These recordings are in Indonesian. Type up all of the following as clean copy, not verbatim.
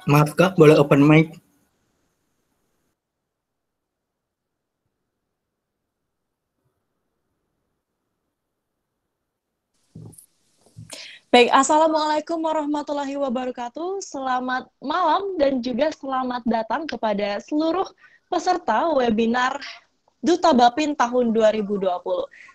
Maaf Kak, boleh open mic? Baik, Assalamualaikum warahmatullahi wabarakatuh. Selamat malam dan juga selamat datang kepada seluruh peserta webinar Duta Bapin tahun 2020.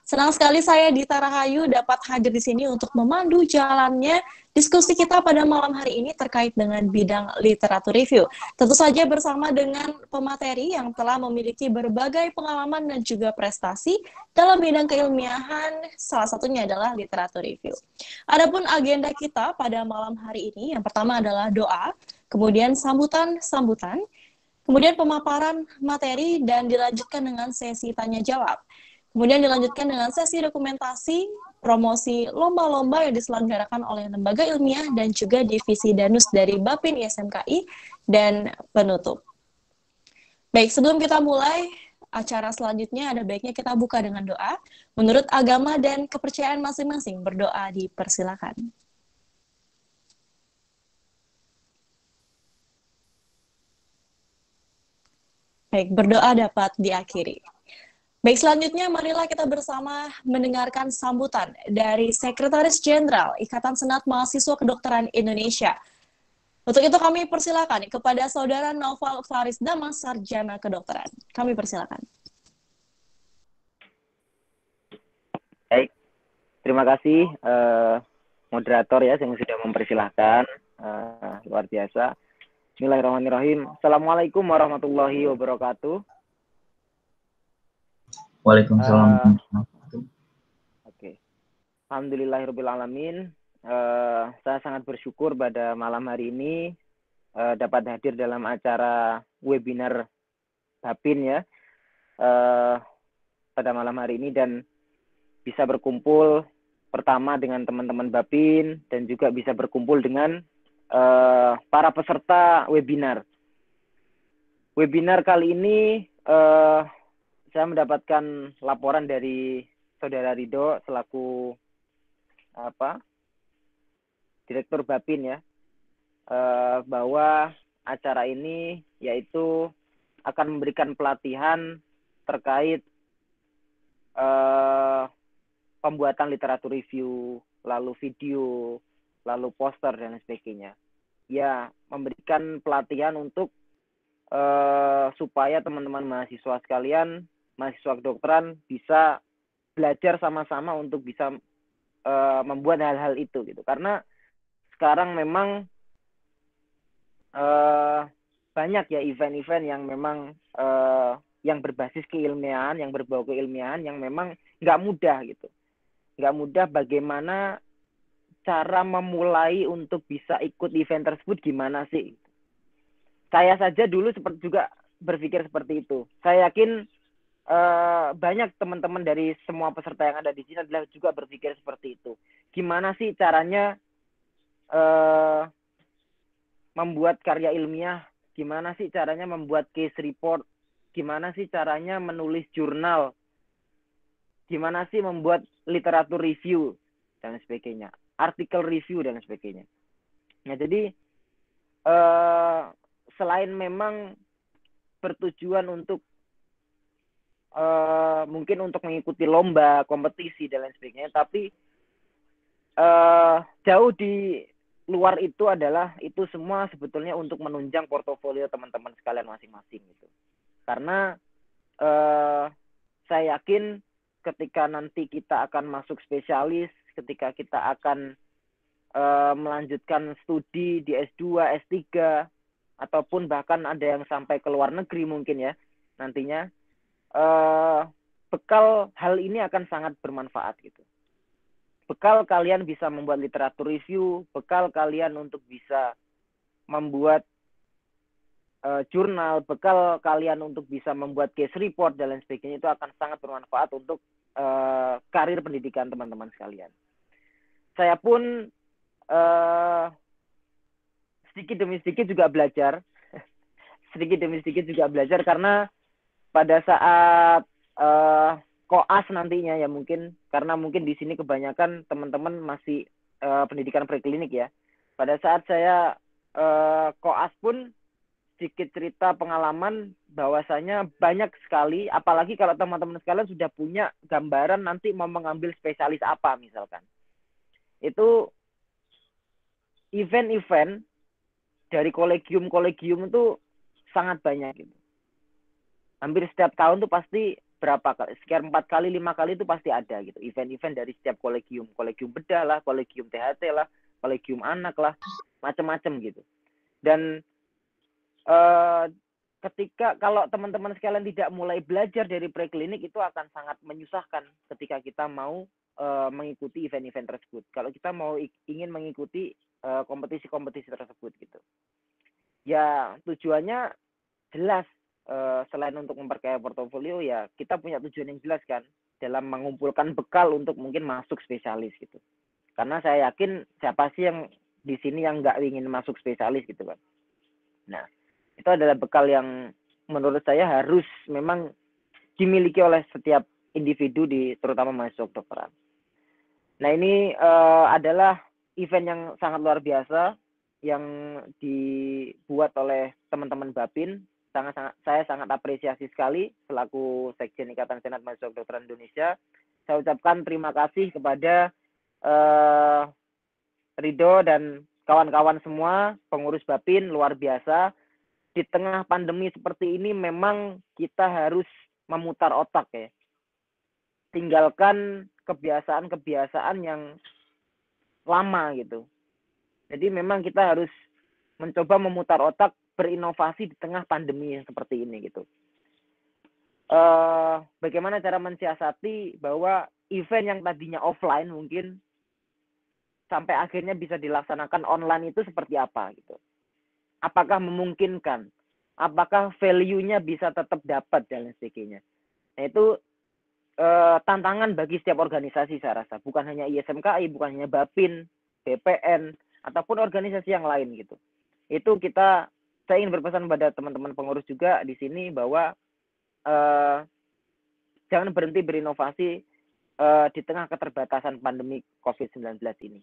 Senang sekali saya Dita Rahayu dapat hadir di sini untuk memandu jalannya diskusi kita pada malam hari ini terkait dengan bidang literatur review. Tentu saja bersama dengan pemateri yang telah memiliki berbagai pengalaman dan juga prestasi dalam bidang keilmiahan, salah satunya adalah literatur review. Adapun agenda kita pada malam hari ini, yang pertama adalah doa, kemudian sambutan-sambutan, kemudian pemaparan materi dan dilanjutkan dengan sesi tanya jawab. Kemudian dilanjutkan dengan sesi dokumentasi, promosi lomba-lomba yang diselenggarakan oleh lembaga ilmiah dan juga divisi Danus dari Bapin ISMKI dan penutup. Baik, sebelum kita mulai acara selanjutnya, ada baiknya kita buka dengan doa. Menurut agama dan kepercayaan masing-masing, berdoa dipersilakan. Baik, berdoa dapat diakhiri. Baik, selanjutnya marilah kita bersama mendengarkan sambutan dari Sekretaris Jenderal Ikatan Senat Mahasiswa Kedokteran Indonesia. Untuk itu kami persilakan kepada Saudara Noval Faris Damas, Sarjana Kedokteran. Kami persilakan. Baik, terima kasih moderator ya yang sudah mempersilahkan, luar biasa. Bismillahirrahmanirrahim. Assalamualaikum warahmatullahi wabarakatuh. Waalaikumsalam. Oke. Alhamdulillahirrahmanirrahim. Saya sangat bersyukur pada malam hari ini dapat hadir dalam acara webinar Bapin ya pada malam hari ini dan bisa berkumpul pertama dengan teman-teman Bapin dan juga bisa berkumpul dengan para peserta webinar. Webinar kali ini saya mendapatkan laporan dari Saudara Ridho selaku Direktur Bapin ya, bahwa acara ini yaitu akan memberikan pelatihan terkait pembuatan literatur review, lalu video, lalu poster dan sebagainya. Ya, memberikan pelatihan untuk supaya teman-teman mahasiswa sekalian, mahasiswa kedokteran bisa belajar sama-sama untuk bisa membuat hal-hal itu gitu. Karena sekarang memang banyak ya event-event yang memang yang berbasis keilmiahan, yang berbau keilmiahan, yang memang nggak mudah gitu. Nggak mudah bagaimana cara memulai untuk bisa ikut event tersebut gimana sih? Saya saja dulu juga berpikir seperti itu. Saya yakin banyak teman-teman dari semua peserta yang ada di sini adalah juga berpikir seperti itu. Gimana sih caranya membuat karya ilmiah? Gimana sih caranya membuat case report? Gimana sih caranya menulis jurnal? Gimana sih membuat literatur review dan sebagainya, artikel review dan sebagainya. Nah, jadi selain memang bertujuan untuk mungkin untuk mengikuti lomba, kompetisi dan lain sebagainya, tapi jauh di luar itu adalah itu semua sebetulnya untuk menunjang portofolio teman-teman sekalian masing-masing gitu. Karena saya yakin ketika nanti kita akan masuk spesialis, ketika kita akan melanjutkan studi di S2, S3, ataupun bahkan ada yang sampai ke luar negeri mungkin ya nantinya, bekal hal ini akan sangat bermanfaat gitu. Bekal kalian bisa membuat literatur review, bekal kalian untuk bisa membuat jurnal, bekal kalian untuk bisa membuat case report dan lain sebagainya, itu akan sangat bermanfaat untuk karir pendidikan teman-teman sekalian. Saya pun sedikit demi sedikit juga belajar, karena pada saat koas nantinya ya mungkin, karena mungkin di sini kebanyakan teman-teman masih pendidikan preklinik ya. Pada saat saya Koas pun sedikit cerita pengalaman bahwasanya banyak sekali, apalagi kalau teman-teman sekalian sudah punya gambaran nanti mau mengambil spesialis apa misalkan. Itu event-event dari kolegium-kolegium itu sangat banyak gitu. Hampir setiap tahun tuh pasti berapa kali, sekitar 4 kali, 5 kali itu pasti ada gitu. Event-event dari setiap kolegium. Kolegium bedah lah, kolegium THT lah, kolegium anak lah, macam-macam gitu. Dan ketika kalau teman-teman sekalian tidak mulai belajar dari preklinik itu akan sangat menyusahkan ketika kita mau mengikuti event-event tersebut. Kalau kita mau ingin mengikuti kompetisi-kompetisi tersebut gitu. Ya tujuannya jelas, selain untuk memperkaya portofolio ya kita punya tujuan yang jelas kan dalam mengumpulkan bekal untuk mungkin masuk spesialis gitu. Karena saya yakin siapa sih yang di sini yang nggak ingin masuk spesialis gitu kan. Nah, itu adalah bekal yang menurut saya harus memang dimiliki oleh setiap individu di terutama mahasiswa kedokteran. Nah, ini adalah event yang sangat luar biasa yang dibuat oleh teman-teman Bapin. Saya sangat apresiasi sekali selaku Sekjen Ikatan Senat Mahasiswa Kedokteran Indonesia. Saya ucapkan terima kasih kepada Ridho dan kawan-kawan semua, pengurus Bapin, luar biasa. Di tengah pandemi seperti ini memang kita harus memutar otak ya. Tinggalkan kebiasaan-kebiasaan yang lama gitu. Jadi memang kita harus mencoba memutar otak, berinovasi di tengah pandemi yang seperti ini gitu. Bagaimana cara mensiasati bahwa event yang tadinya offline mungkin sampai akhirnya bisa dilaksanakan online itu seperti apa gitu. Apakah memungkinkan? Apakah value-nya bisa tetap dapat dan lain sebagainya. Nah itu tantangan bagi setiap organisasi saya rasa. Bukan hanya ISMKI, bukan hanya Bapin, BPN, ataupun organisasi yang lain gitu. Itu saya ingin berpesan pada teman-teman pengurus juga di sini bahwa jangan berhenti berinovasi di tengah keterbatasan pandemi COVID-19 ini.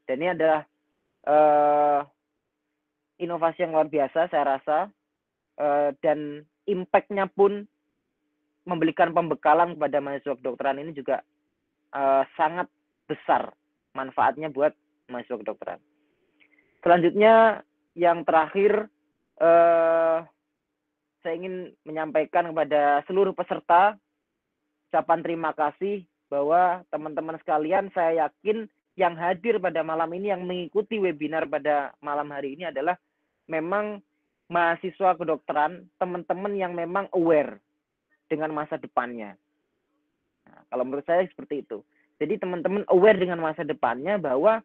Dan ini adalah inovasi yang luar biasa saya rasa, dan impact-nya pun memberikan pembekalan kepada mahasiswa kedokteran ini juga sangat besar manfaatnya buat mahasiswa kedokteran. Selanjutnya yang terakhir saya ingin menyampaikan kepada seluruh peserta ucapan terima kasih bahwa teman-teman sekalian saya yakin yang hadir pada malam ini yang mengikuti webinar pada malam hari ini adalah memang mahasiswa kedokteran, teman-teman yang memang aware dengan masa depannya. Nah, kalau menurut saya seperti itu. Jadi teman-teman aware dengan masa depannya bahwa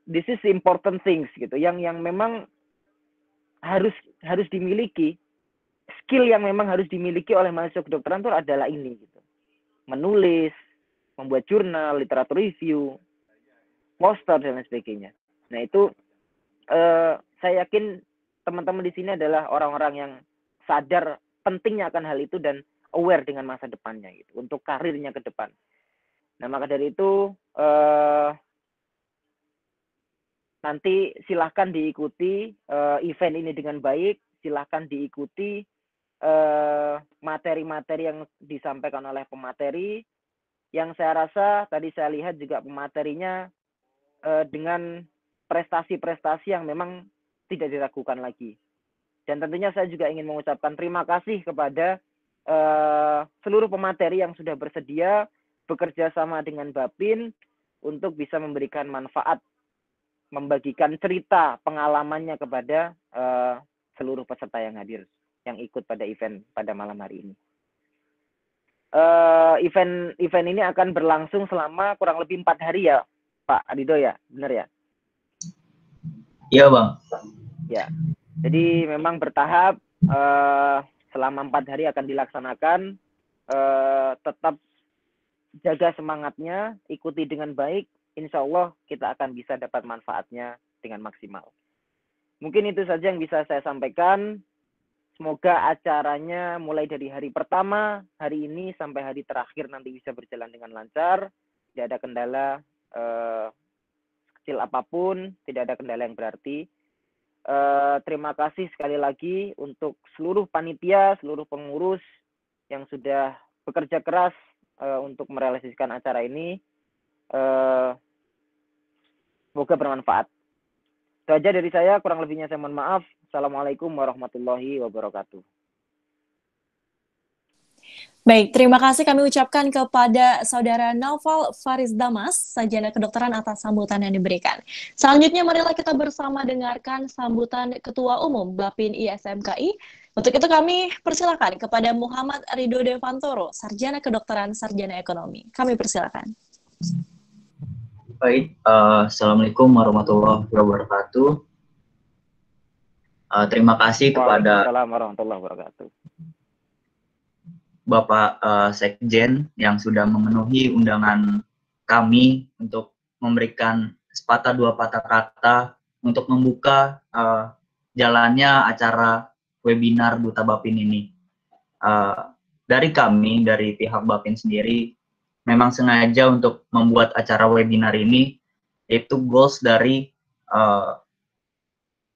this is important things gitu, yang memang harus dimiliki, skill yang memang harus dimiliki oleh mahasiswa kedokteran itu adalah ini gitu. Menulis, membuat jurnal, literatur review, poster dan lain sebagainya. Nah itu saya yakin teman-teman di sini adalah orang-orang yang sadar pentingnya akan hal itu dan aware dengan masa depannya gitu untuk karirnya ke depan. Nah maka dari itu nanti silahkan diikuti event ini dengan baik, silahkan diikuti materi-materi yang disampaikan oleh pemateri. Yang saya rasa tadi saya lihat juga pematerinya dengan prestasi-prestasi yang memang tidak diragukan lagi. Dan tentunya saya juga ingin mengucapkan terima kasih kepada seluruh pemateri yang sudah bersedia bekerja sama dengan Bapin untuk bisa memberikan manfaat, membagikan cerita pengalamannya kepada seluruh peserta yang hadir, yang ikut pada event pada malam hari ini. Event ini akan berlangsung selama kurang lebih 4 hari ya, Pak Ridho ya, benar ya? Iya Bang. Ya, jadi memang bertahap, selama 4 hari akan dilaksanakan. Tetap jaga semangatnya, ikuti dengan baik, insya Allah kita akan bisa dapat manfaatnya dengan maksimal. Mungkin itu saja yang bisa saya sampaikan. Semoga acaranya mulai dari hari pertama, hari ini, sampai hari terakhir nanti bisa berjalan dengan lancar. Tidak ada kendala kecil apapun, tidak ada kendala yang berarti. Terima kasih sekali lagi untuk seluruh panitia, seluruh pengurus yang sudah bekerja keras untuk merealisasikan acara ini. Semoga bermanfaat. Itu aja dari saya, kurang lebihnya saya mohon maaf. Assalamualaikum warahmatullahi wabarakatuh. Baik, terima kasih kami ucapkan kepada Saudara Naufal Faris Damas, Sarjana Kedokteran atas sambutan yang diberikan. Selanjutnya marilah kita bersama dengarkan sambutan Ketua Umum Bapin ISMKI. Untuk itu kami persilakan kepada Muhammad Ridho Devantoro, Sarjana Kedokteran, Sarjana Ekonomi. Kami persilakan. Baik, Assalamualaikum warahmatullahi wabarakatuh. Terima kasih kepada Waalaikumsalam warahmatullahi wabarakatuh. Bapak Sekjen yang sudah memenuhi undangan kami untuk memberikan sepatah dua patah kata untuk membuka jalannya acara webinar Duta Bapin ini. Dari kami, dari pihak Bapin sendiri, memang sengaja untuk membuat acara webinar ini, yaitu goals dari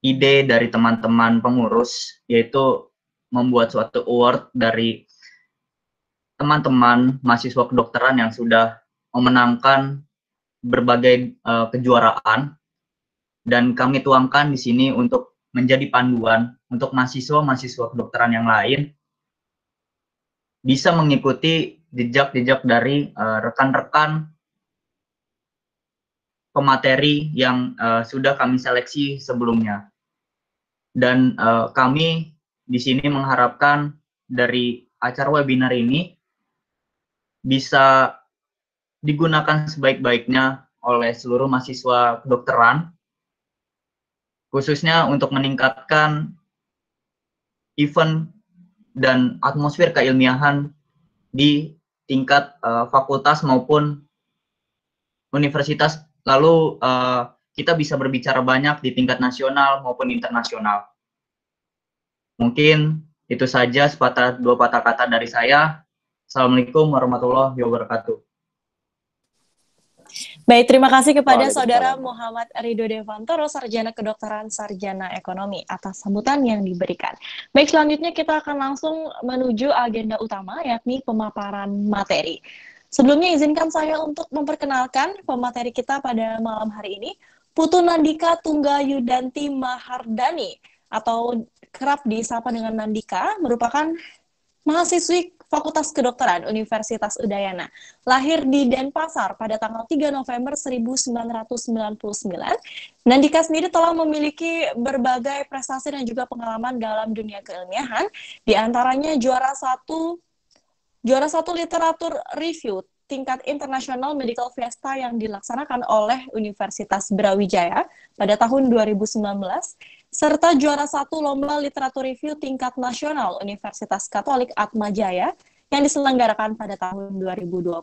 ide dari teman-teman pengurus, yaitu membuat suatu award dari teman-teman mahasiswa kedokteran yang sudah memenangkan berbagai kejuaraan, dan kami tuangkan di sini untuk menjadi panduan untuk mahasiswa-mahasiswa kedokteran yang lain bisa mengikuti jejak-jejak dari rekan-rekan pemateri yang sudah kami seleksi sebelumnya. Dan kami di sini mengharapkan dari acara webinar ini bisa digunakan sebaik-baiknya oleh seluruh mahasiswa kedokteran, khususnya untuk meningkatkan event dan atmosfer keilmiahan di tingkat fakultas maupun universitas, lalu kita bisa berbicara banyak di tingkat nasional maupun internasional. Mungkin itu saja sepatah dua patah kata dari saya. Assalamualaikum warahmatullahi wabarakatuh. Baik, terima kasih kepada Saudara Muhammad Ridho Devantoro, Sarjana Kedokteran, Sarjana Ekonomi, atas sambutan yang diberikan. Baik, selanjutnya kita akan langsung menuju agenda utama, yakni pemaparan materi. Sebelumnya izinkan saya untuk memperkenalkan pemateri kita pada malam hari ini, Putu Nandika Tunggayudanti Mahardani, atau kerap disapa dengan Nandika, merupakan mahasiswi Fakultas Kedokteran Universitas Udayana. Lahir di Denpasar pada tanggal 3 November 1999, Nandika sendiri telah memiliki berbagai prestasi dan juga pengalaman dalam dunia keilmiahan, di antaranya juara satu literatur review tingkat internasional Medical Fiesta yang dilaksanakan oleh Universitas Brawijaya pada tahun 2019, serta juara satu lomba literatur review tingkat nasional Universitas Katolik Atmajaya yang diselenggarakan pada tahun 2020.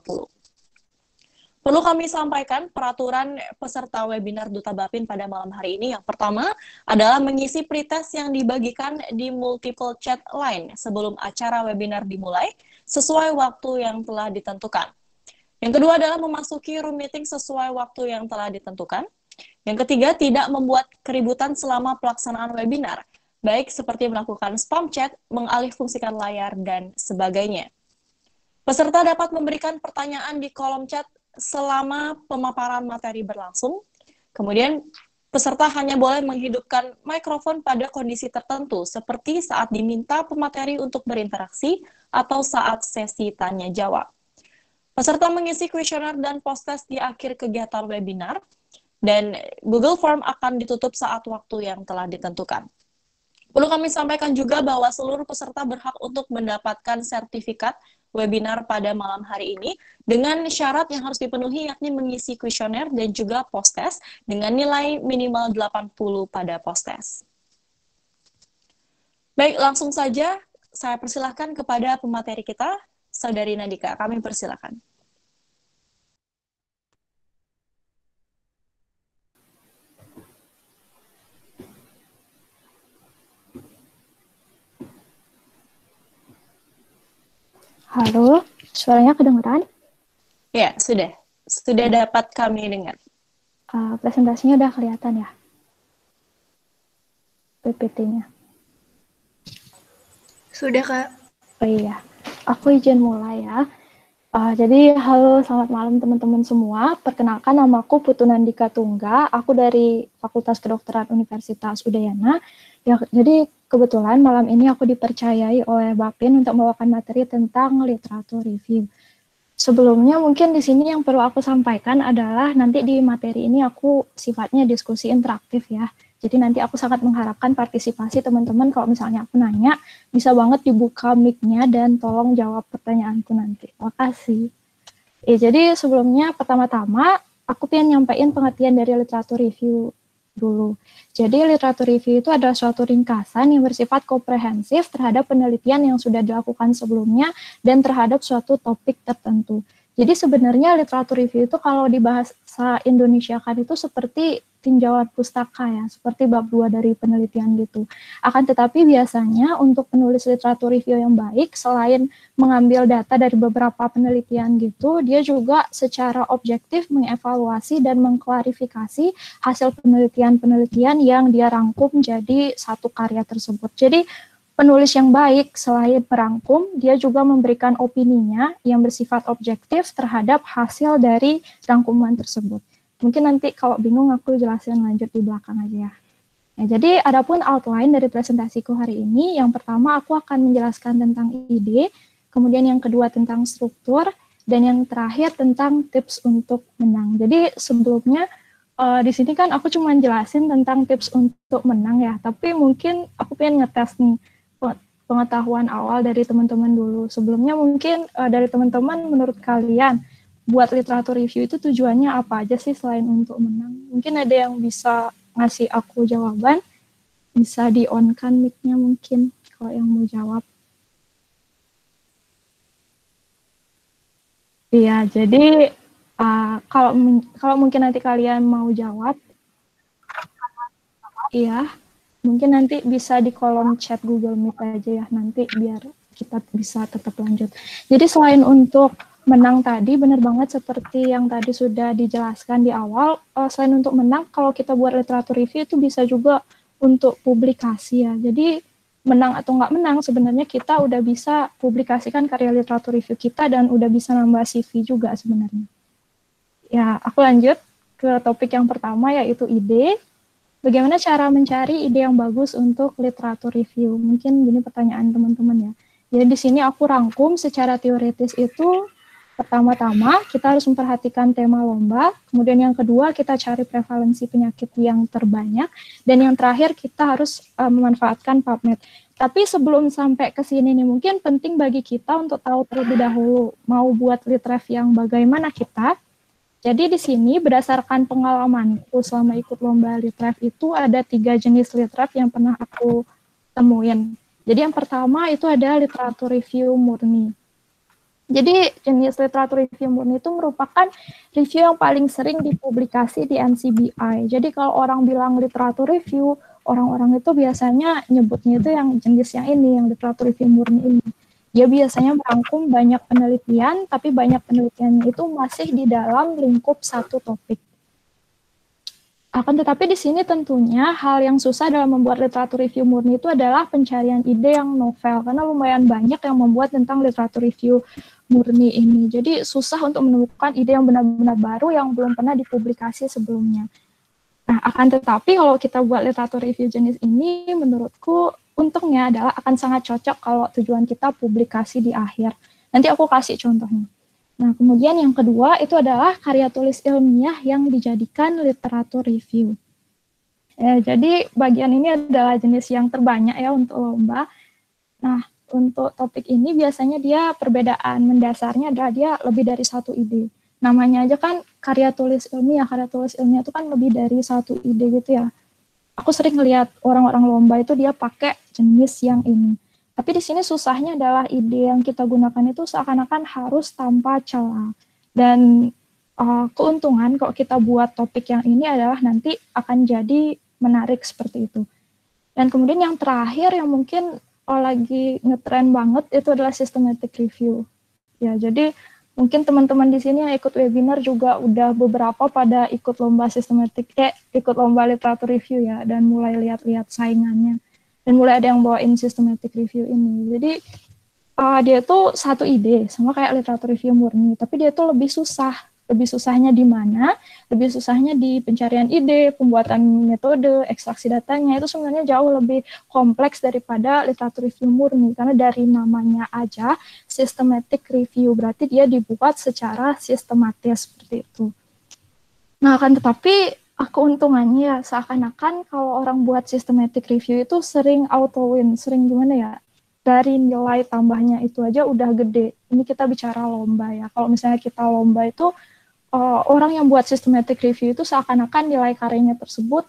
Perlu kami sampaikan peraturan peserta webinar Duta Bapin pada malam hari ini. Yang pertama adalah mengisi pretest yang dibagikan di multiple chat line sebelum acara webinar dimulai sesuai waktu yang telah ditentukan. Yang kedua adalah memasuki room meeting sesuai waktu yang telah ditentukan. Yang ketiga, tidak membuat keributan selama pelaksanaan webinar, baik seperti melakukan spam chat, mengalihfungsikan layar, dan sebagainya. Peserta dapat memberikan pertanyaan di kolom chat selama pemaparan materi berlangsung. Kemudian, peserta hanya boleh menghidupkan mikrofon pada kondisi tertentu, seperti saat diminta pemateri untuk berinteraksi atau saat sesi tanya-jawab. Peserta mengisi kuesioner dan post-test di akhir kegiatan webinar, dan Google Form akan ditutup saat waktu yang telah ditentukan. Perlu kami sampaikan juga bahwa seluruh peserta berhak untuk mendapatkan sertifikat webinar pada malam hari ini dengan syarat yang harus dipenuhi, yakni mengisi kuesioner dan juga post-test dengan nilai minimal 80 pada post-test. Baik, langsung saja saya persilahkan kepada pemateri kita, Saudari Nandika. Kami persilahkan. Halo, suaranya kedengeran? Ya, sudah. Sudah dapat kami dengar. Presentasinya udah kelihatan ya? PPT-nya. Sudah, Kak. Oh iya, aku izin mulai ya. Jadi halo, selamat malam teman-teman semua. Perkenalkan, namaku Putu Nandika Tungga. Aku dari Fakultas Kedokteran Universitas Udayana. Ya, jadi kebetulan malam ini aku dipercayai oleh Bapin untuk membawakan materi tentang literatur review. Sebelumnya mungkin di sini yang perlu aku sampaikan adalah nanti di materi ini aku sifatnya diskusi interaktif ya. Jadi nanti aku sangat mengharapkan partisipasi teman-teman. Kalau misalnya aku nanya, bisa banget dibuka mic-nya dan tolong jawab pertanyaanku nanti. Terima kasih. Jadi sebelumnya pertama-tama aku pengen nyampein pengertian dari literatur review dulu. Jadi literatur review itu adalah suatu ringkasan yang bersifat komprehensif terhadap penelitian yang sudah dilakukan sebelumnya dan terhadap suatu topik tertentu. Jadi sebenarnya literatur review itu kalau di bahasa Indonesia kan itu seperti tinjauan pustaka ya, seperti bab 2 dari penelitian gitu. Akan tetapi biasanya untuk penulis literatur review yang baik, selain mengambil data dari beberapa penelitian gitu, dia juga secara objektif mengevaluasi dan mengklarifikasi hasil penelitian-penelitian yang dia rangkum menjadi satu karya tersebut. Jadi penulis yang baik selain merangkum, dia juga memberikan opininya yang bersifat objektif terhadap hasil dari rangkuman tersebut. Mungkin nanti kalau bingung aku jelasin lanjut di belakang aja ya. Jadi adapun outline dari presentasiku hari ini, yang pertama aku akan menjelaskan tentang ide, kemudian yang kedua tentang struktur, dan yang terakhir tentang tips untuk menang. Jadi sebelumnya di sini kan aku cuma jelasin tentang tips untuk menang ya, tapi mungkin aku pengen ngetes nih pengetahuan awal dari teman-teman dulu. Sebelumnya mungkin dari teman-teman menurut kalian buat literatur review itu tujuannya apa aja sih selain untuk menang? Mungkin ada yang bisa ngasih aku jawaban, bisa di-on-kan mic-nya mungkin kalau yang mau jawab. Iya, jadi kalau mungkin nanti kalian mau jawab, iya, mungkin nanti bisa di kolom chat Google Meet aja ya, nanti biar kita bisa tetap lanjut. Jadi selain untuk menang tadi, benar banget seperti yang tadi sudah dijelaskan di awal, selain untuk menang, kalau kita buat literatur review itu bisa juga untuk publikasi ya. Jadi menang atau nggak menang, sebenarnya kita udah bisa publikasikan karya literatur review kita dan udah bisa nambah CV juga sebenarnya. Ya, aku lanjut ke topik yang pertama yaitu ide. Bagaimana cara mencari ide yang bagus untuk literatur review? Mungkin gini pertanyaan teman-teman ya. Jadi di sini aku rangkum secara teoritis itu pertama-tama kita harus memperhatikan tema lomba, kemudian yang kedua kita cari prevalensi penyakit yang terbanyak, dan yang terakhir kita harus memanfaatkan PubMed. Tapi sebelum sampai ke sini nih, mungkin penting bagi kita untuk tahu terlebih dahulu mau buat litrev yang bagaimana kita. Jadi di sini berdasarkan pengalamanku selama ikut lomba litrev itu ada 3 jenis litrev yang pernah aku temuin. Jadi yang pertama itu ada literatur review murni. Jadi jenis literatur review murni itu merupakan review yang paling sering dipublikasi di NCBI. Jadi kalau orang bilang literatur review, orang-orang itu biasanya nyebutnya itu yang jenis yang ini, yang literatur review murni ini. Dia biasanya merangkum banyak penelitian, tapi banyak penelitian itu masih di dalam lingkup satu topik. Akan tetapi di sini tentunya hal yang susah dalam membuat literatur review murni itu adalah pencarian ide yang novel, karena lumayan banyak yang membuat tentang literatur review murni ini. Jadi susah untuk menemukan ide yang benar-benar baru yang belum pernah dipublikasi sebelumnya. Nah, akan tetapi kalau kita buat literatur review jenis ini, menurutku untungnya adalah akan sangat cocok kalau tujuan kita publikasi di akhir. Nanti aku kasih contohnya. Nah, kemudian yang kedua itu adalah karya tulis ilmiah yang dijadikan literatur review. Jadi bagian ini adalah jenis yang terbanyak ya untuk lomba. Nah, untuk topik ini biasanya dia perbedaan mendasarnya adalah dia lebih dari satu ide. Namanya aja kan karya tulis ilmiah itu kan lebih dari satu ide gitu ya. Aku sering lihat orang-orang lomba itu dia pakai jenis yang ini. Tapi di sini susahnya adalah ide yang kita gunakan itu seakan-akan harus tanpa celah. Dan keuntungan kalau kita buat topik yang ini adalah nanti akan jadi menarik seperti itu. Dan kemudian yang terakhir yang mungkin lagi ngetren banget itu adalah systematic review. Ya, jadi mungkin teman-teman di sini yang ikut webinar juga udah beberapa pada ikut lomba ikut lomba literatur review ya, dan mulai lihat-lihat saingannya. dan mulai ada yang bawain systematic review ini. Jadi dia tuh satu ide, sama kayak literatur review murni, tapi dia tuh lebih susah. Lebih susahnya di mana? Lebih susahnya di pencarian ide, pembuatan metode, ekstraksi datanya, itu sebenarnya jauh lebih kompleks daripada literatur review murni, karena dari namanya aja, systematic review, berarti dia dibuat secara sistematis, seperti itu. Nah, akan tetapi, keuntungannya seakan-akan kalau orang buat systematic review itu sering auto win, sering gimana ya, dari nilai tambahnya itu aja udah gede. Ini kita bicara lomba ya, kalau misalnya kita lomba itu, orang yang buat systematic review itu seakan-akan nilai karyanya tersebut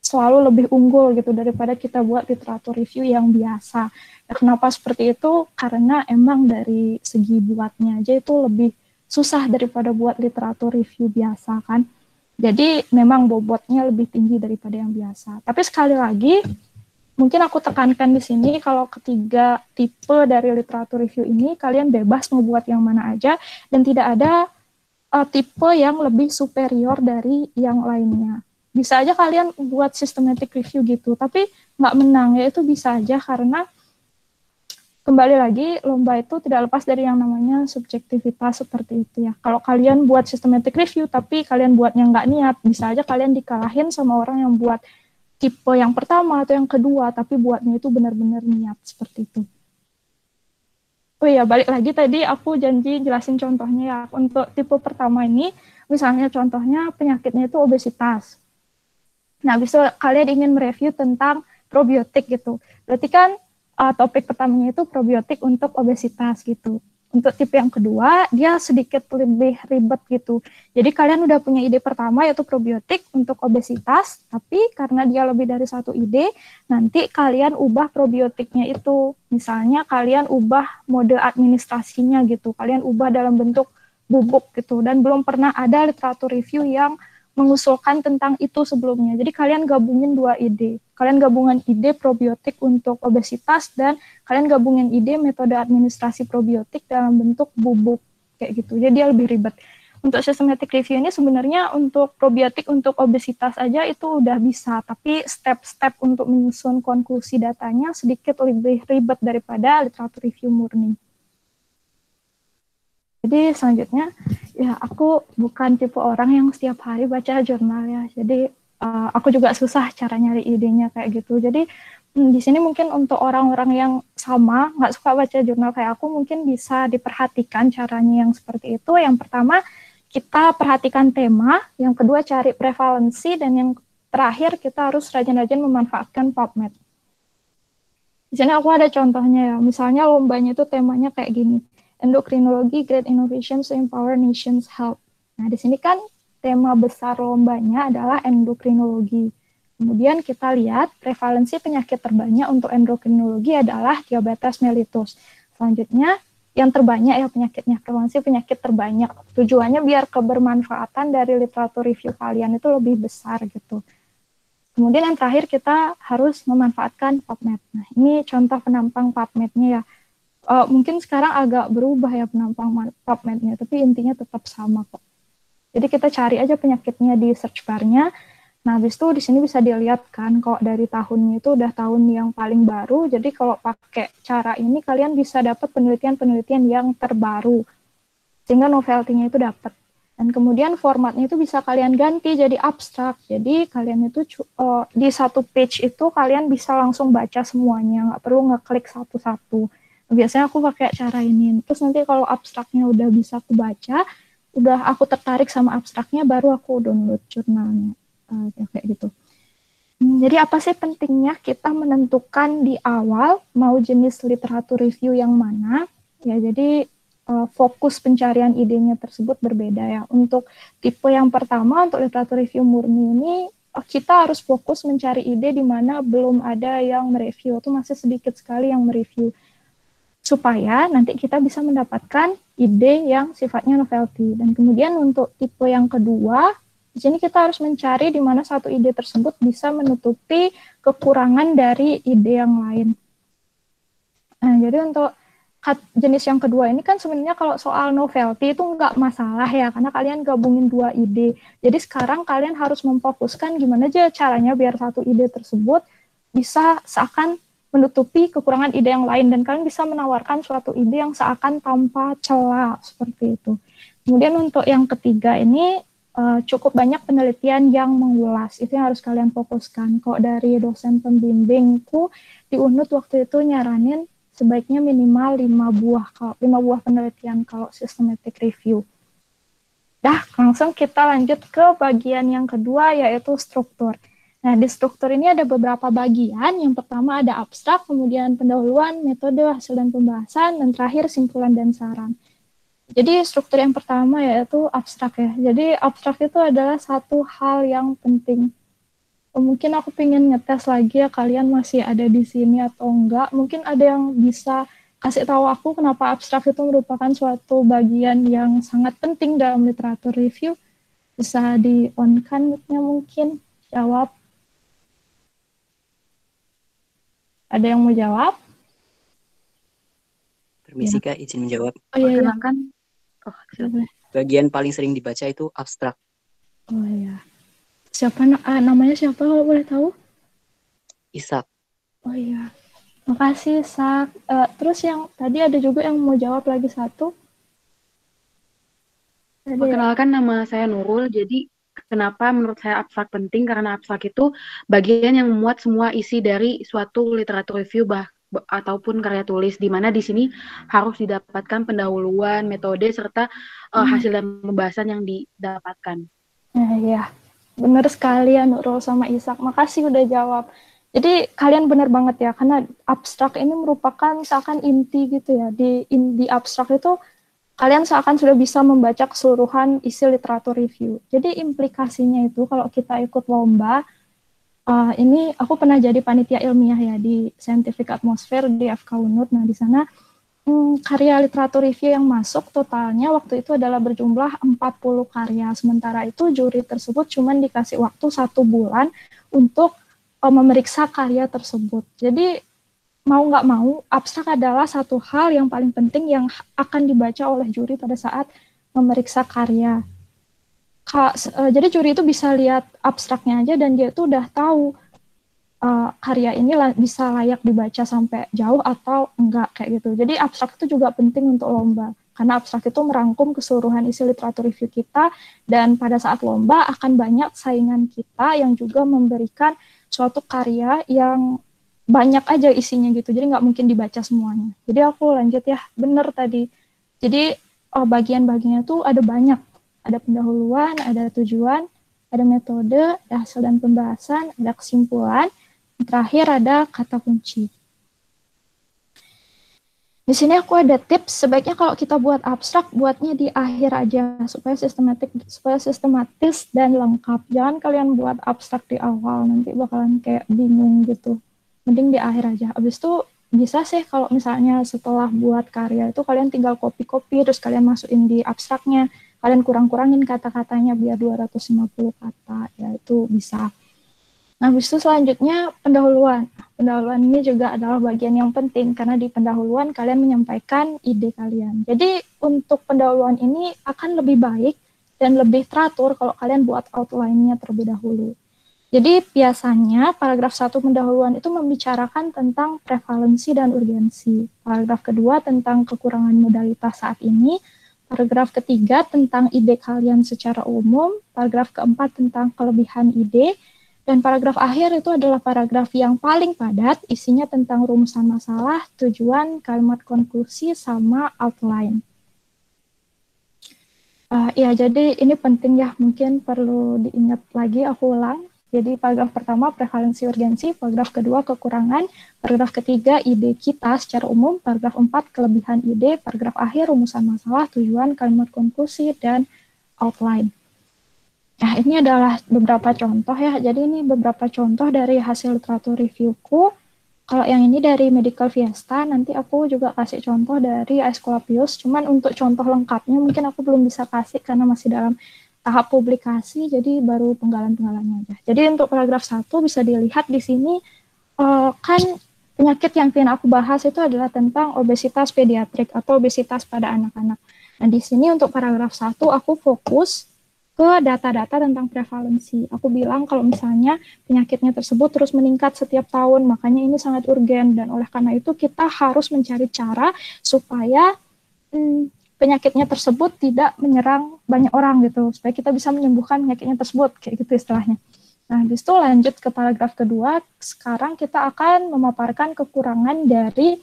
selalu lebih unggul gitu daripada kita buat literatur review yang biasa. Ya, kenapa seperti itu? Karena emang dari segi buatnya aja itu lebih susah daripada buat literatur review biasa kan. Jadi memang bobotnya lebih tinggi daripada yang biasa. Tapi sekali lagi, mungkin aku tekankan di sini kalau ketiga tipe dari literatur review ini kalian bebas mau buat yang mana aja dan tidak ada tipe yang lebih superior dari yang lainnya. Bisa aja kalian buat systematic review gitu, tapi nggak menang, ya itu bisa aja karena kembali lagi lomba itu tidak lepas dari yang namanya subjektivitas seperti itu ya. Kalau kalian buat systematic review tapi kalian buatnya nggak niat, bisa aja kalian dikalahin sama orang yang buat tipe yang pertama atau yang kedua, tapi buatnya itu benar-benar niat seperti itu. Oh iya, balik lagi tadi aku janji jelasin contohnya ya. Untuk tipe pertama ini, misalnya contohnya penyakitnya itu obesitas. Nah, bisa kalian ingin mereview tentang probiotik gitu. Berarti kan topik pertamanya itu probiotik untuk obesitas gitu. Untuk tipe yang kedua, dia sedikit lebih ribet gitu. Jadi kalian udah punya ide pertama yaitu probiotik untuk obesitas, tapi karena dia lebih dari satu ide, nanti kalian ubah probiotiknya itu. Misalnya kalian ubah mode administrasinya gitu, kalian ubah dalam bentuk bubuk gitu, dan belum pernah ada literatur review yang mengusulkan tentang itu sebelumnya. Jadi kalian gabungin dua ide. Kalian gabungin ide probiotik untuk obesitas dan kalian gabungin ide metode administrasi probiotik dalam bentuk bubuk kayak gitu. Jadi dia lebih ribet. Untuk systematic review ini sebenarnya untuk probiotik untuk obesitas aja itu udah bisa, tapi step-step untuk menyusun konklusi datanya sedikit lebih ribet daripada literatur review murni. Jadi selanjutnya, ya aku bukan tipe orang yang setiap hari baca jurnal ya. Jadi aku juga susah cara nyari idenya kayak gitu. Jadi di sini mungkin untuk orang-orang yang sama, nggak suka baca jurnal kayak aku, mungkin bisa diperhatikan caranya yang seperti itu. Yang pertama, kita perhatikan tema. Yang kedua, cari prevalensi. Dan yang terakhir, kita harus rajin-rajin memanfaatkan PubMed. Di sini aku ada contohnya ya. Misalnya lombanya itu temanya kayak gini. Endokrinologi, Great Innovations to Empower Nations Health. Nah, di sini kan tema besar lombanya adalah endokrinologi. Kemudian kita lihat prevalensi penyakit terbanyak untuk endokrinologi adalah diabetes mellitus. Selanjutnya, yang terbanyak ya penyakitnya, prevalensi penyakit terbanyak. Tujuannya biar kebermanfaatan dari literatur review kalian itu lebih besar gitu. Kemudian yang terakhir kita harus memanfaatkan PubMed. Nah, ini contoh penampang PubMed-nya ya. Mungkin sekarang agak berubah ya penampang PubMed-nya, tapi intinya tetap sama kok. Jadi kita cari aja penyakitnya di search bar-nya. Nah, habis itu di sini bisa dilihat kan, kok dari tahunnya itu udah tahun yang paling baru. Jadi kalau pakai cara ini, kalian bisa dapat penelitian-penelitian yang terbaru. Sehingga novelty-nya itu dapat. Dan kemudian formatnya itu bisa kalian ganti jadi abstrak. Jadi kalian itu di satu page itu kalian bisa langsung baca semuanya, nggak perlu ngeklik satu-satu. Biasanya aku pakai cara ini. Terus nanti kalau abstraknya udah bisa aku baca, udah aku tertarik sama abstraknya, baru aku download jurnalnya. Kayak gitu. Jadi apa sih pentingnya kita menentukan di awal mau jenis literatur review yang mana? Ya, jadi fokus pencarian idenya tersebut berbeda ya. Untuk tipe yang pertama, untuk literatur review murni ini, kita harus fokus mencari ide di mana belum ada yang mereview, itu masih sedikit sekali yang mereview. Supaya nanti kita bisa mendapatkan ide yang sifatnya novelty. Dan kemudian untuk tipe yang kedua, di sini kita harus mencari di mana satu ide tersebut bisa menutupi kekurangan dari ide yang lain. Nah, jadi untuk jenis yang kedua ini kan sebenarnya kalau soal novelty itu nggak masalah ya, karena kalian gabungin dua ide. Jadi sekarang kalian harus memfokuskan gimana aja caranya biar satu ide tersebut bisa seakan menutupi kekurangan ide yang lain, dan kalian bisa menawarkan suatu ide yang seakan tanpa celah seperti itu. Kemudian untuk yang ketiga ini cukup banyak penelitian yang mengulas, itu yang harus kalian fokuskan. Kok dari dosen pembimbingku di UNUD waktu itu nyaranin sebaiknya minimal 5 buah penelitian kalau systematic review. Dah, langsung kita lanjut ke bagian yang kedua, yaitu struktur. Nah, di struktur ini ada beberapa bagian. Yang pertama ada abstrak, kemudian pendahuluan, metode, hasil dan pembahasan, dan terakhir simpulan dan saran. Jadi struktur yang pertama yaitu abstrak ya. Jadi abstrak itu adalah satu hal yang penting. Mungkin aku pengen ngetes lagi ya, kalian masih ada di sini atau enggak. Mungkin ada yang bisa kasih tahu aku kenapa abstrak itu merupakan suatu bagian yang sangat penting dalam literatur review. Bisa di-on-kan mic-nya mungkin. Jawab. Ada yang mau jawab? Permisi Kak, izin menjawab. Oh iya, Silakan. Oh, silakan. Bagian paling sering dibaca itu abstrak. Oh iya. Siapa namanya siapa kalau boleh tahu? Ishak. Oh iya. Makasih, Sak. Terus yang tadi ada juga yang mau jawab lagi satu. Perkenalkan, nama saya Nurul. Jadi kenapa menurut saya abstrak penting? Karena abstrak itu bagian yang memuat semua isi dari suatu literatur review ataupun karya tulis, di mana di sini harus didapatkan pendahuluan, metode, serta hasil dan pembahasan yang didapatkan. Iya, benar sekali ya Nurul sama Ishak. Makasih udah jawab. Jadi kalian benar banget ya, karena abstrak ini merupakan seakan inti gitu ya. Di abstrak itu kalian seakan sudah bisa membaca keseluruhan isi literatur review. Jadi implikasinya itu kalau kita ikut lomba, ini aku pernah jadi panitia ilmiah ya di Scientific Atmosphere di FK UNUD. Nah di sana karya literatur review yang masuk totalnya waktu itu adalah berjumlah 40 karya. Sementara itu juri tersebut cuma dikasih waktu 1 bulan untuk memeriksa karya tersebut. Jadi mau nggak mau, abstrak adalah satu hal yang paling penting yang akan dibaca oleh juri pada saat memeriksa karya. Jadi juri itu bisa lihat abstraknya aja dan dia itu udah tahu karya ini bisa layak dibaca sampai jauh atau enggak kayak gitu. Jadi abstrak itu juga penting untuk lomba karena abstrak itu merangkum keseluruhan isi literatur review kita, dan pada saat lomba akan banyak saingan kita yang juga memberikan suatu karya yang banyak aja isinya gitu. Jadi nggak mungkin dibaca semuanya. Jadi aku lanjut ya, bener tadi. Jadi bagian-bagiannya tuh ada banyak. Ada pendahuluan, ada tujuan, ada metode, ada hasil dan pembahasan, ada kesimpulan, terakhir ada kata kunci. Di sini aku ada tips, sebaiknya kalau kita buat abstrak, buatnya di akhir aja, supaya sistematis dan lengkap. Jangan kalian buat abstrak di awal, nanti bakalan kayak bingung gitu. Mending di akhir aja. Habis itu bisa sih kalau misalnya setelah buat karya itu kalian tinggal copy-copy, terus kalian masukin di abstraknya. Kalian kurang-kurangin kata-katanya biar 250 kata, ya itu bisa. Nah, habis itu selanjutnya pendahuluan. Pendahuluan ini juga adalah bagian yang penting, karena di pendahuluan kalian menyampaikan ide kalian. Jadi untuk pendahuluan ini akan lebih baik dan lebih teratur kalau kalian buat outline-nya terlebih dahulu. Jadi biasanya paragraf 1 pendahuluan itu membicarakan tentang prevalensi dan urgensi. Paragraf kedua tentang kekurangan modalitas saat ini. Paragraf ketiga tentang ide kalian secara umum, paragraf keempat tentang kelebihan ide, dan paragraf akhir itu adalah paragraf yang paling padat, isinya tentang rumusan masalah, tujuan, kalimat konklusi, sama outline. Ya, jadi ini penting ya, mungkin perlu diingat lagi, aku ulang. Jadi paragraf pertama prevalensi urgensi, paragraf kedua kekurangan, paragraf ketiga ide kita secara umum, paragraf 4 kelebihan ide, paragraf akhir rumusan masalah, tujuan, kalimat konklusi, dan outline. Nah, ini adalah beberapa contoh ya. Jadi ini beberapa contoh dari hasil literatur reviewku. Kalau yang ini dari Medical Fiesta, nanti aku juga kasih contoh dari Aesculapius. Cuman untuk contoh lengkapnya mungkin aku belum bisa kasih karena masih dalam tahap publikasi, jadi baru penggalan-penggalannya aja. Jadi untuk paragraf 1 bisa dilihat di sini, kan penyakit yang ingin aku bahas itu adalah tentang obesitas pediatrik atau obesitas pada anak-anak. Nah di sini untuk paragraf 1 aku fokus ke data-data tentang prevalensi. Aku bilang kalau misalnya penyakitnya tersebut terus meningkat setiap tahun, makanya ini sangat urgen, dan oleh karena itu kita harus mencari cara supaya penyakitnya tersebut tidak menyerang banyak orang gitu, supaya kita bisa menyembuhkan penyakitnya tersebut, kayak gitu istilahnya. Nah, habis itu lanjut ke paragraf kedua, sekarang kita akan memaparkan kekurangan dari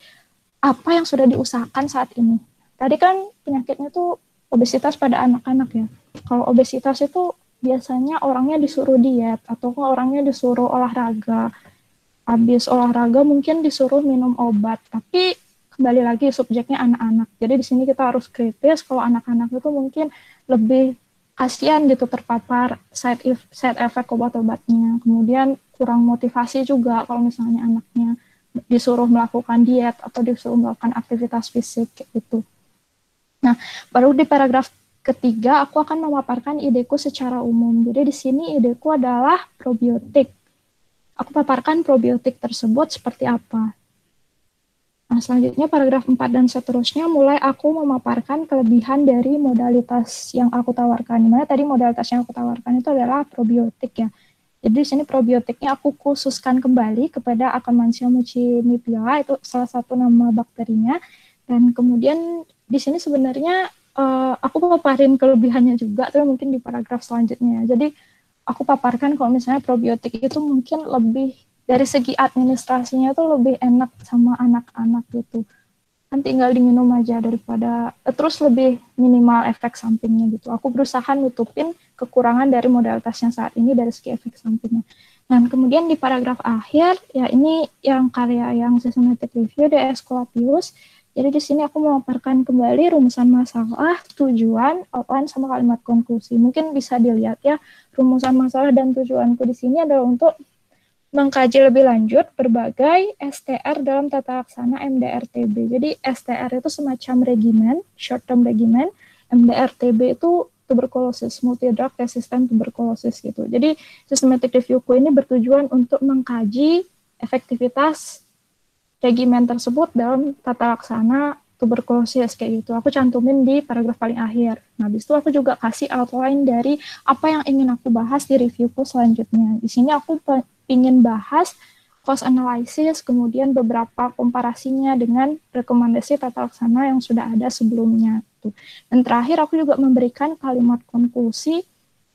apa yang sudah diusahakan saat ini. Tadi kan penyakitnya tuh obesitas pada anak-anak ya. Kalau obesitas itu biasanya orangnya disuruh diet atau orangnya disuruh olahraga. Habis olahraga mungkin disuruh minum obat. Tapi kembali lagi subjeknya anak-anak. Jadi di sini kita harus kritis kalau anak-anak itu mungkin lebih kasihan gitu terpapar side effect obat-obatnya. Kemudian kurang motivasi juga kalau misalnya anaknya disuruh melakukan diet atau disuruh melakukan aktivitas fisik gitu. Nah, baru di paragraf ketiga aku akan memaparkan ideku secara umum. Jadi di sini ideku adalah probiotik. Aku paparkan probiotik tersebut seperti apa. Nah, selanjutnya paragraf 4 dan seterusnya mulai aku memaparkan kelebihan dari modalitas yang aku tawarkan. Dimana tadi modalitas yang aku tawarkan itu adalah probiotik ya. Jadi di sini probiotiknya aku khususkan kembali kepada Akkermansia muciniphila, itu salah satu nama bakterinya. Dan kemudian di sini sebenarnya aku paparin kelebihannya juga, tapi mungkin di paragraf selanjutnya. Jadi aku paparkan kalau misalnya probiotik itu mungkin lebih dari segi administrasinya itu lebih enak sama anak-anak gitu. Kan tinggal diminum aja daripada terus lebih minimal efek sampingnya gitu. Aku berusaha nutupin kekurangan dari modalitasnya saat ini dari segi efek sampingnya. Dan kemudian di paragraf akhir ya ini yang karya yang systematic review de Esculapius. Jadi di sini aku memaparkan kembali rumusan masalah, tujuan, outline, sama kalimat konklusi. Mungkin bisa dilihat ya, rumusan masalah dan tujuanku di sini adalah untuk mengkaji lebih lanjut berbagai STR dalam tata laksana MDR-TB. Jadi STR itu semacam regimen, short term regimen, MDR-TB itu tuberculosis, multi-drug resistant tuberculosis gitu. Jadi systematic reviewku ini bertujuan untuk mengkaji efektivitas regimen tersebut dalam tata laksana tuberkulosis kayak gitu. Aku cantumin di paragraf paling akhir. Nah, habis itu aku juga kasih outline dari apa yang ingin aku bahas di reviewku selanjutnya. Di sini aku ingin bahas cost analysis, kemudian beberapa komparasinya dengan rekomendasi tata laksana yang sudah ada sebelumnya. Dan terakhir aku juga memberikan kalimat konklusi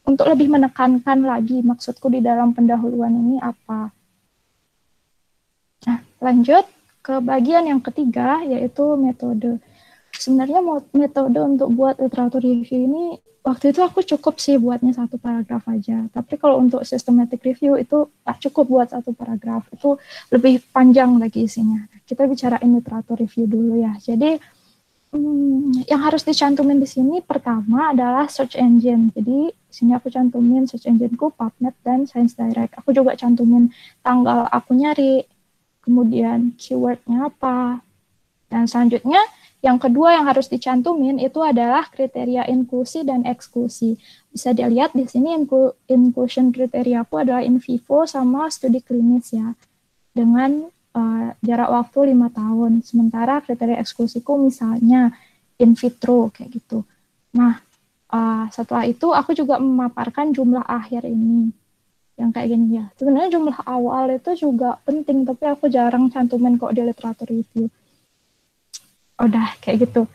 untuk lebih menekankan lagi maksudku di dalam pendahuluan ini apa. Nah, lanjut ke bagian yang ketiga, yaitu metode. Sebenarnya metode untuk buat literatur review ini, waktu itu aku cukup sih buatnya satu paragraf aja. Tapi kalau untuk systematic review itu tak cukup buat satu paragraf, itu lebih panjang lagi isinya. Kita bicarain literatur review dulu ya. Jadi, yang harus dicantumin di sini pertama adalah search engine. Jadi, di sini aku cantumin search engine-ku, PubMed dan ScienceDirect. Aku juga cantumin tanggal aku nyari, kemudian keyword-nya apa. Dan selanjutnya, yang kedua yang harus dicantumin itu adalah kriteria inklusi dan eksklusi. Bisa dilihat di sini inclusion kriteria aku adalah in vivo sama studi klinis ya, dengan jarak waktu 5 tahun. Sementara kriteria eksklusiku misalnya in vitro kayak gitu. Nah, setelah itu aku juga memaparkan jumlah akhir ini. Yang kayak gini ya. Sebenarnya jumlah awal itu juga penting, tapi aku jarang cantumin kok di literatur review. Udah, kayak gitu.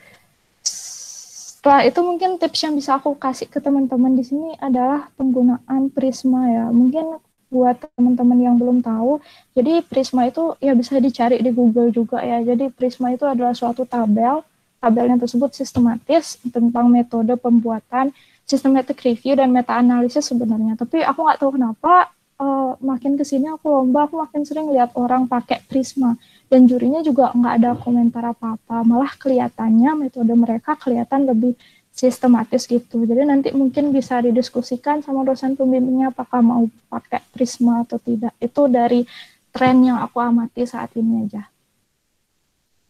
Setelah itu mungkin tips yang bisa aku kasih ke teman-teman di sini adalah penggunaan Prisma ya. Mungkin buat teman-teman yang belum tahu, jadi Prisma itu ya bisa dicari di Google juga ya. Jadi Prisma itu adalah suatu tabel. Tabelnya tersebut sistematis tentang metode pembuatan systematic review dan meta-analisis sebenarnya. Tapi aku nggak tahu kenapa makin kesini aku makin sering lihat orang pakai Prisma. Dan jurinya juga nggak ada komentar apa-apa. Malah kelihatannya metode mereka kelihatan lebih sistematis gitu. Jadi nanti mungkin bisa didiskusikan sama dosen pembimbingnya apakah mau pakai Prisma atau tidak. Itu dari tren yang aku amati saat ini aja.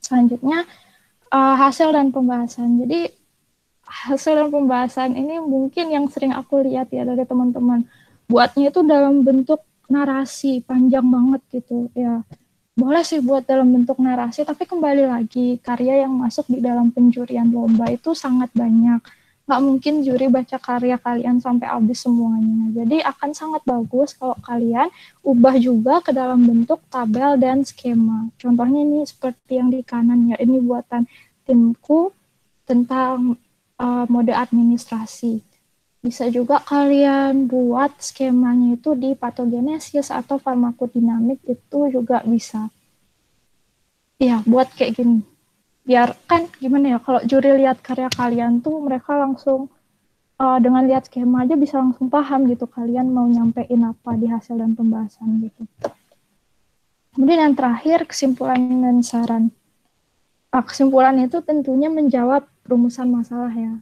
Selanjutnya, hasil dan pembahasan. Jadi hasil dan pembahasan ini mungkin yang sering aku lihat ya dari teman-teman. Buatnya itu dalam bentuk narasi, panjang banget gitu. Ya, boleh sih buat dalam bentuk narasi, tapi kembali lagi karya yang masuk di dalam penjurian lomba itu sangat banyak. nggak mungkin juri baca karya kalian sampai habis semuanya. Jadi akan sangat bagus kalau kalian ubah juga ke dalam bentuk tabel dan skema. Contohnya ini seperti yang di kanan ya, ini buatan timku tentang mode administrasi. Bisa juga kalian buat skemanya itu di patogenesis atau farmakodinamik, itu juga bisa. Ya, buat kayak gini. Biar kan gimana ya, kalau juri lihat karya kalian tuh mereka langsung dengan lihat skema aja bisa langsung paham gitu kalian mau nyampein apa di hasil dan pembahasan gitu. Kemudian yang terakhir, kesimpulan dan saran. Kesimpulan itu tentunya menjawab rumusan masalah ya.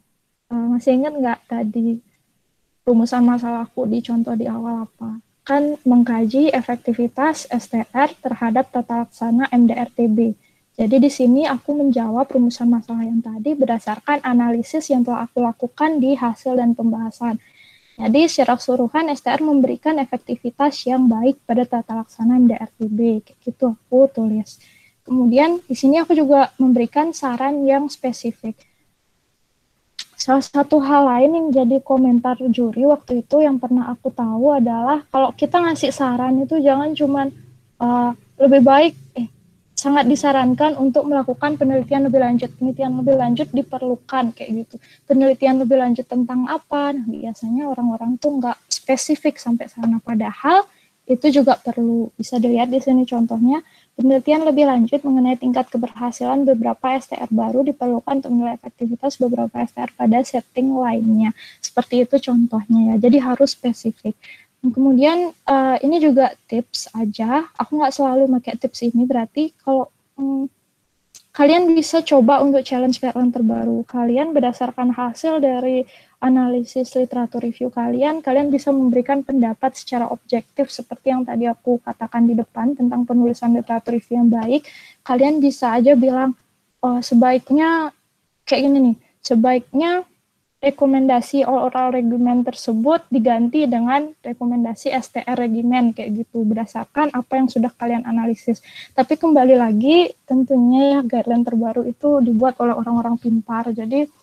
Masih ingat nggak tadi rumusan masalahku di contoh di awal apa? Kan mengkaji efektivitas STR terhadap tata laksana MDRTB. Jadi di sini aku menjawab rumusan masalah yang tadi berdasarkan analisis yang telah aku lakukan di hasil dan pembahasan. Jadi secara keseluruhan STR memberikan efektivitas yang baik pada tata laksana MDRTB. Kayak gitu aku tulis. Kemudian di sini aku juga memberikan saran yang spesifik. Salah satu hal lain yang jadi komentar juri waktu itu yang pernah aku tahu adalah kalau kita ngasih saran itu jangan cuman lebih baik, sangat disarankan untuk melakukan penelitian lebih lanjut. Penelitian lebih lanjut diperlukan kayak gitu. Penelitian lebih lanjut tentang apa? Nah, biasanya orang-orang tuh nggak spesifik sampai sana. Padahal itu juga perlu. Bisa dilihat di sini contohnya. Penelitian lebih lanjut mengenai tingkat keberhasilan beberapa STR baru diperlukan untuk menilai efektivitas beberapa STR pada setting lainnya. Seperti itu contohnya ya. Jadi harus spesifik. Kemudian ini juga tips aja. Aku nggak selalu pakai tips ini. Berarti kalau kalian bisa coba untuk challenge guideline terbaru. Kalian berdasarkan hasil dari analisis literatur review kalian bisa memberikan pendapat secara objektif seperti yang tadi aku katakan di depan tentang penulisan literatur review yang baik. Kalian bisa aja bilang, sebaiknya kayak gini nih, sebaiknya rekomendasi oral regimen tersebut diganti dengan rekomendasi STR regimen kayak gitu berdasarkan apa yang sudah kalian analisis. Tapi kembali lagi tentunya ya guideline terbaru itu dibuat oleh orang-orang pintar. Jadi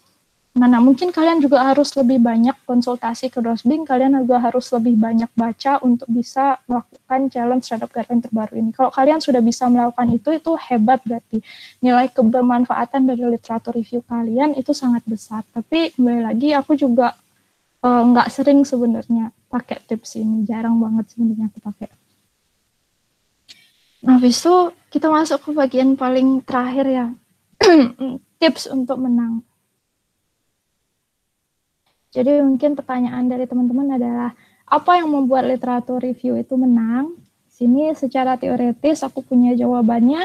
mungkin kalian juga harus lebih banyak konsultasi ke Dosbing, kalian juga harus lebih banyak baca untuk bisa melakukan challenge terhadap guideline terbaru ini. Kalau kalian sudah bisa melakukan itu hebat berarti. Nilai kebermanfaatan dari literatur review kalian itu sangat besar. Tapi kembali lagi aku juga nggak sering sebenarnya pakai tips ini, jarang banget sebenarnya aku pakai. Nah, habis itu kita masuk ke bagian paling terakhir ya, tips untuk menang. Jadi mungkin pertanyaan dari teman-teman adalah, apa yang membuat literatur review itu menang? Sini secara teoritis aku punya jawabannya.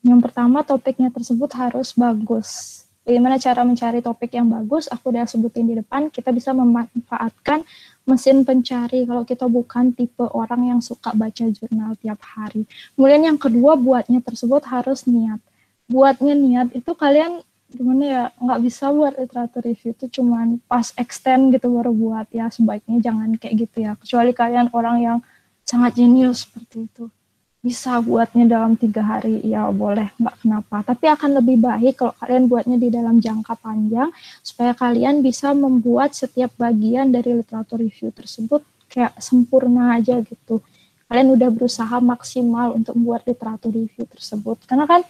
Yang pertama, topiknya tersebut harus bagus. Bagaimana cara mencari topik yang bagus? Aku udah sebutin di depan, kita bisa memanfaatkan mesin pencari kalau kita bukan tipe orang yang suka baca jurnal tiap hari. Kemudian yang kedua, buatnya tersebut harus niat. Buatnya niat itu kalian gimana ya, nggak bisa buat literatur review itu cuman pas extend gitu baru buat ya, sebaiknya jangan kayak gitu ya, kecuali kalian orang yang sangat jenius seperti itu bisa buatnya dalam 3 hari ya boleh, nggak kenapa, tapi akan lebih baik kalau kalian buatnya di dalam jangka panjang supaya kalian bisa membuat setiap bagian dari literatur review tersebut kayak sempurna aja gitu. Kalian udah berusaha maksimal untuk membuat literatur review tersebut, karena kan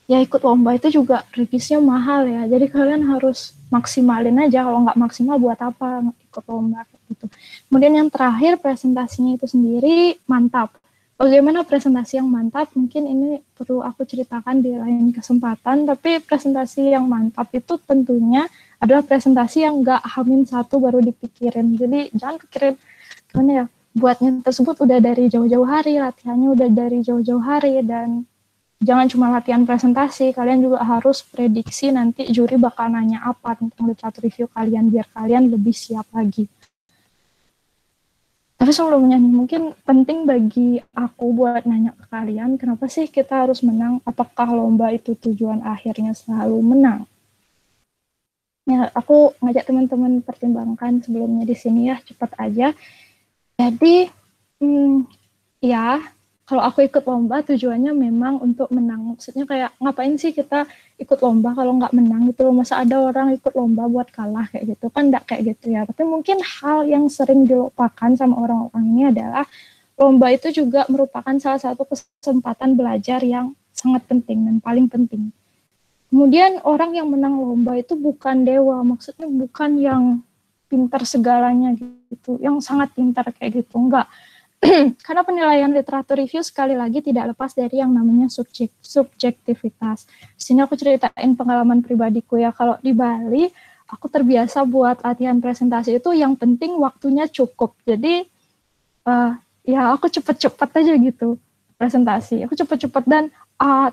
ya ikut lomba itu juga revisnya mahal ya, jadi kalian harus maksimalin aja, kalau nggak maksimal buat apa ikut lomba gitu. Kemudian yang terakhir, presentasinya itu sendiri mantap. Bagaimana presentasi yang mantap? Mungkin ini perlu aku ceritakan di lain kesempatan, tapi presentasi yang mantap itu tentunya adalah presentasi yang nggak H-1 baru dipikirin, jadi jangan pikirin gimana ya, buatnya tersebut udah dari jauh-jauh hari, latihannya udah dari jauh-jauh hari, dan jangan cuma latihan presentasi, kalian juga harus prediksi nanti juri bakal nanya apa tentang literatur review kalian, biar kalian lebih siap lagi. Tapi sebelumnya nih, mungkin penting bagi aku buat nanya ke kalian, kenapa sih kita harus menang? Apakah lomba itu tujuan akhirnya selalu menang? Ya, aku ngajak teman-teman pertimbangkan sebelumnya di sini ya, cepat aja. Jadi, ya, kalau aku ikut lomba tujuannya memang untuk menang. Maksudnya kayak ngapain sih kita ikut lomba kalau nggak menang gitu loh. Masa ada orang ikut lomba buat kalah kayak gitu kan, nggak kayak gitu ya. Tapi mungkin hal yang sering dilupakan sama orang-orang ini adalah lomba itu juga merupakan salah satu kesempatan belajar yang sangat penting dan paling penting. Kemudian orang yang menang lomba itu bukan dewa, maksudnya bukan yang pintar segalanya gitu, yang sangat pintar kayak gitu, enggak. Karena penilaian literatur review sekali lagi tidak lepas dari yang namanya subjektivitas. Di sini aku ceritain pengalaman pribadiku ya. Kalau di Bali, aku terbiasa buat latihan presentasi itu yang penting waktunya cukup. Jadi ya aku cepet-cepet aja gitu presentasi. Aku cepet-cepet dan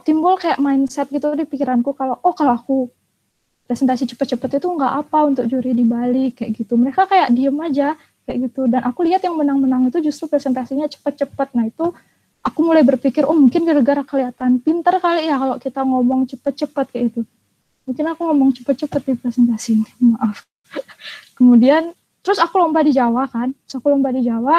timbul kayak mindset gitu di pikiranku kalau aku presentasi cepet-cepet itu nggak apa untuk juri di Bali kayak gitu. Mereka kayak diem aja kayak gitu, dan aku lihat yang menang-menang itu justru presentasinya cepet-cepet. Nah itu aku mulai berpikir, oh mungkin gara-gara kelihatan pintar kali ya kalau kita ngomong cepet-cepet kayak gitu. Mungkin aku ngomong cepet-cepet di presentasi, maaf. Kemudian terus aku lomba di Jawa kan,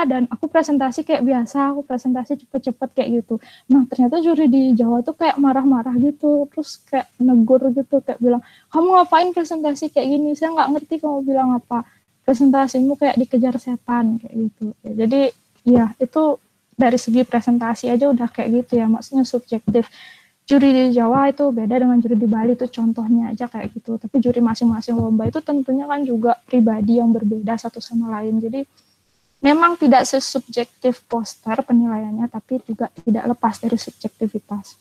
dan aku presentasi kayak biasa, aku presentasi cepet-cepet kayak gitu. Nah ternyata juri di Jawa tuh kayak marah-marah gitu, terus kayak negur gitu, kayak bilang, kamu ngapain presentasi kayak gini, saya nggak ngerti kamu bilang apa, presentasimu kayak dikejar setan kayak gitu. Jadi ya itu dari segi presentasi aja udah kayak gitu ya, maksudnya subjektif. Juri di Jawa itu beda dengan juri di Bali, itu contohnya aja kayak gitu. Tapi juri masing-masing lomba itu tentunya kan juga pribadi yang berbeda satu sama lain. Jadi memang tidak sesubjektif poster penilaiannya, tapi juga tidak lepas dari subjektivitas.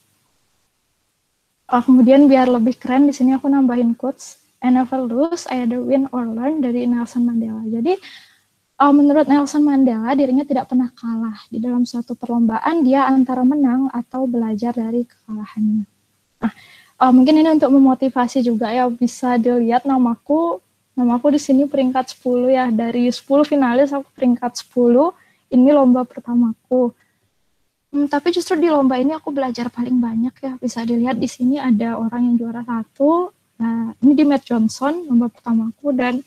Kemudian biar lebih keren di sini aku nambahin quotes. I never lose, I either win or learn dari Nelson Mandela. Jadi menurut Nelson Mandela dirinya tidak pernah kalah di dalam suatu perlombaan, dia antara menang atau belajar dari kekalahannya. Nah, mungkin ini untuk memotivasi juga ya, bisa dilihat namaku di sini peringkat 10 ya, dari 10 finalis aku peringkat 10, ini lomba pertamaku. Tapi justru di lomba ini aku belajar paling banyak ya, bisa dilihat di sini ada orang yang juara 1. Nah, ini di Matt Johnson, lomba pertamaku, dan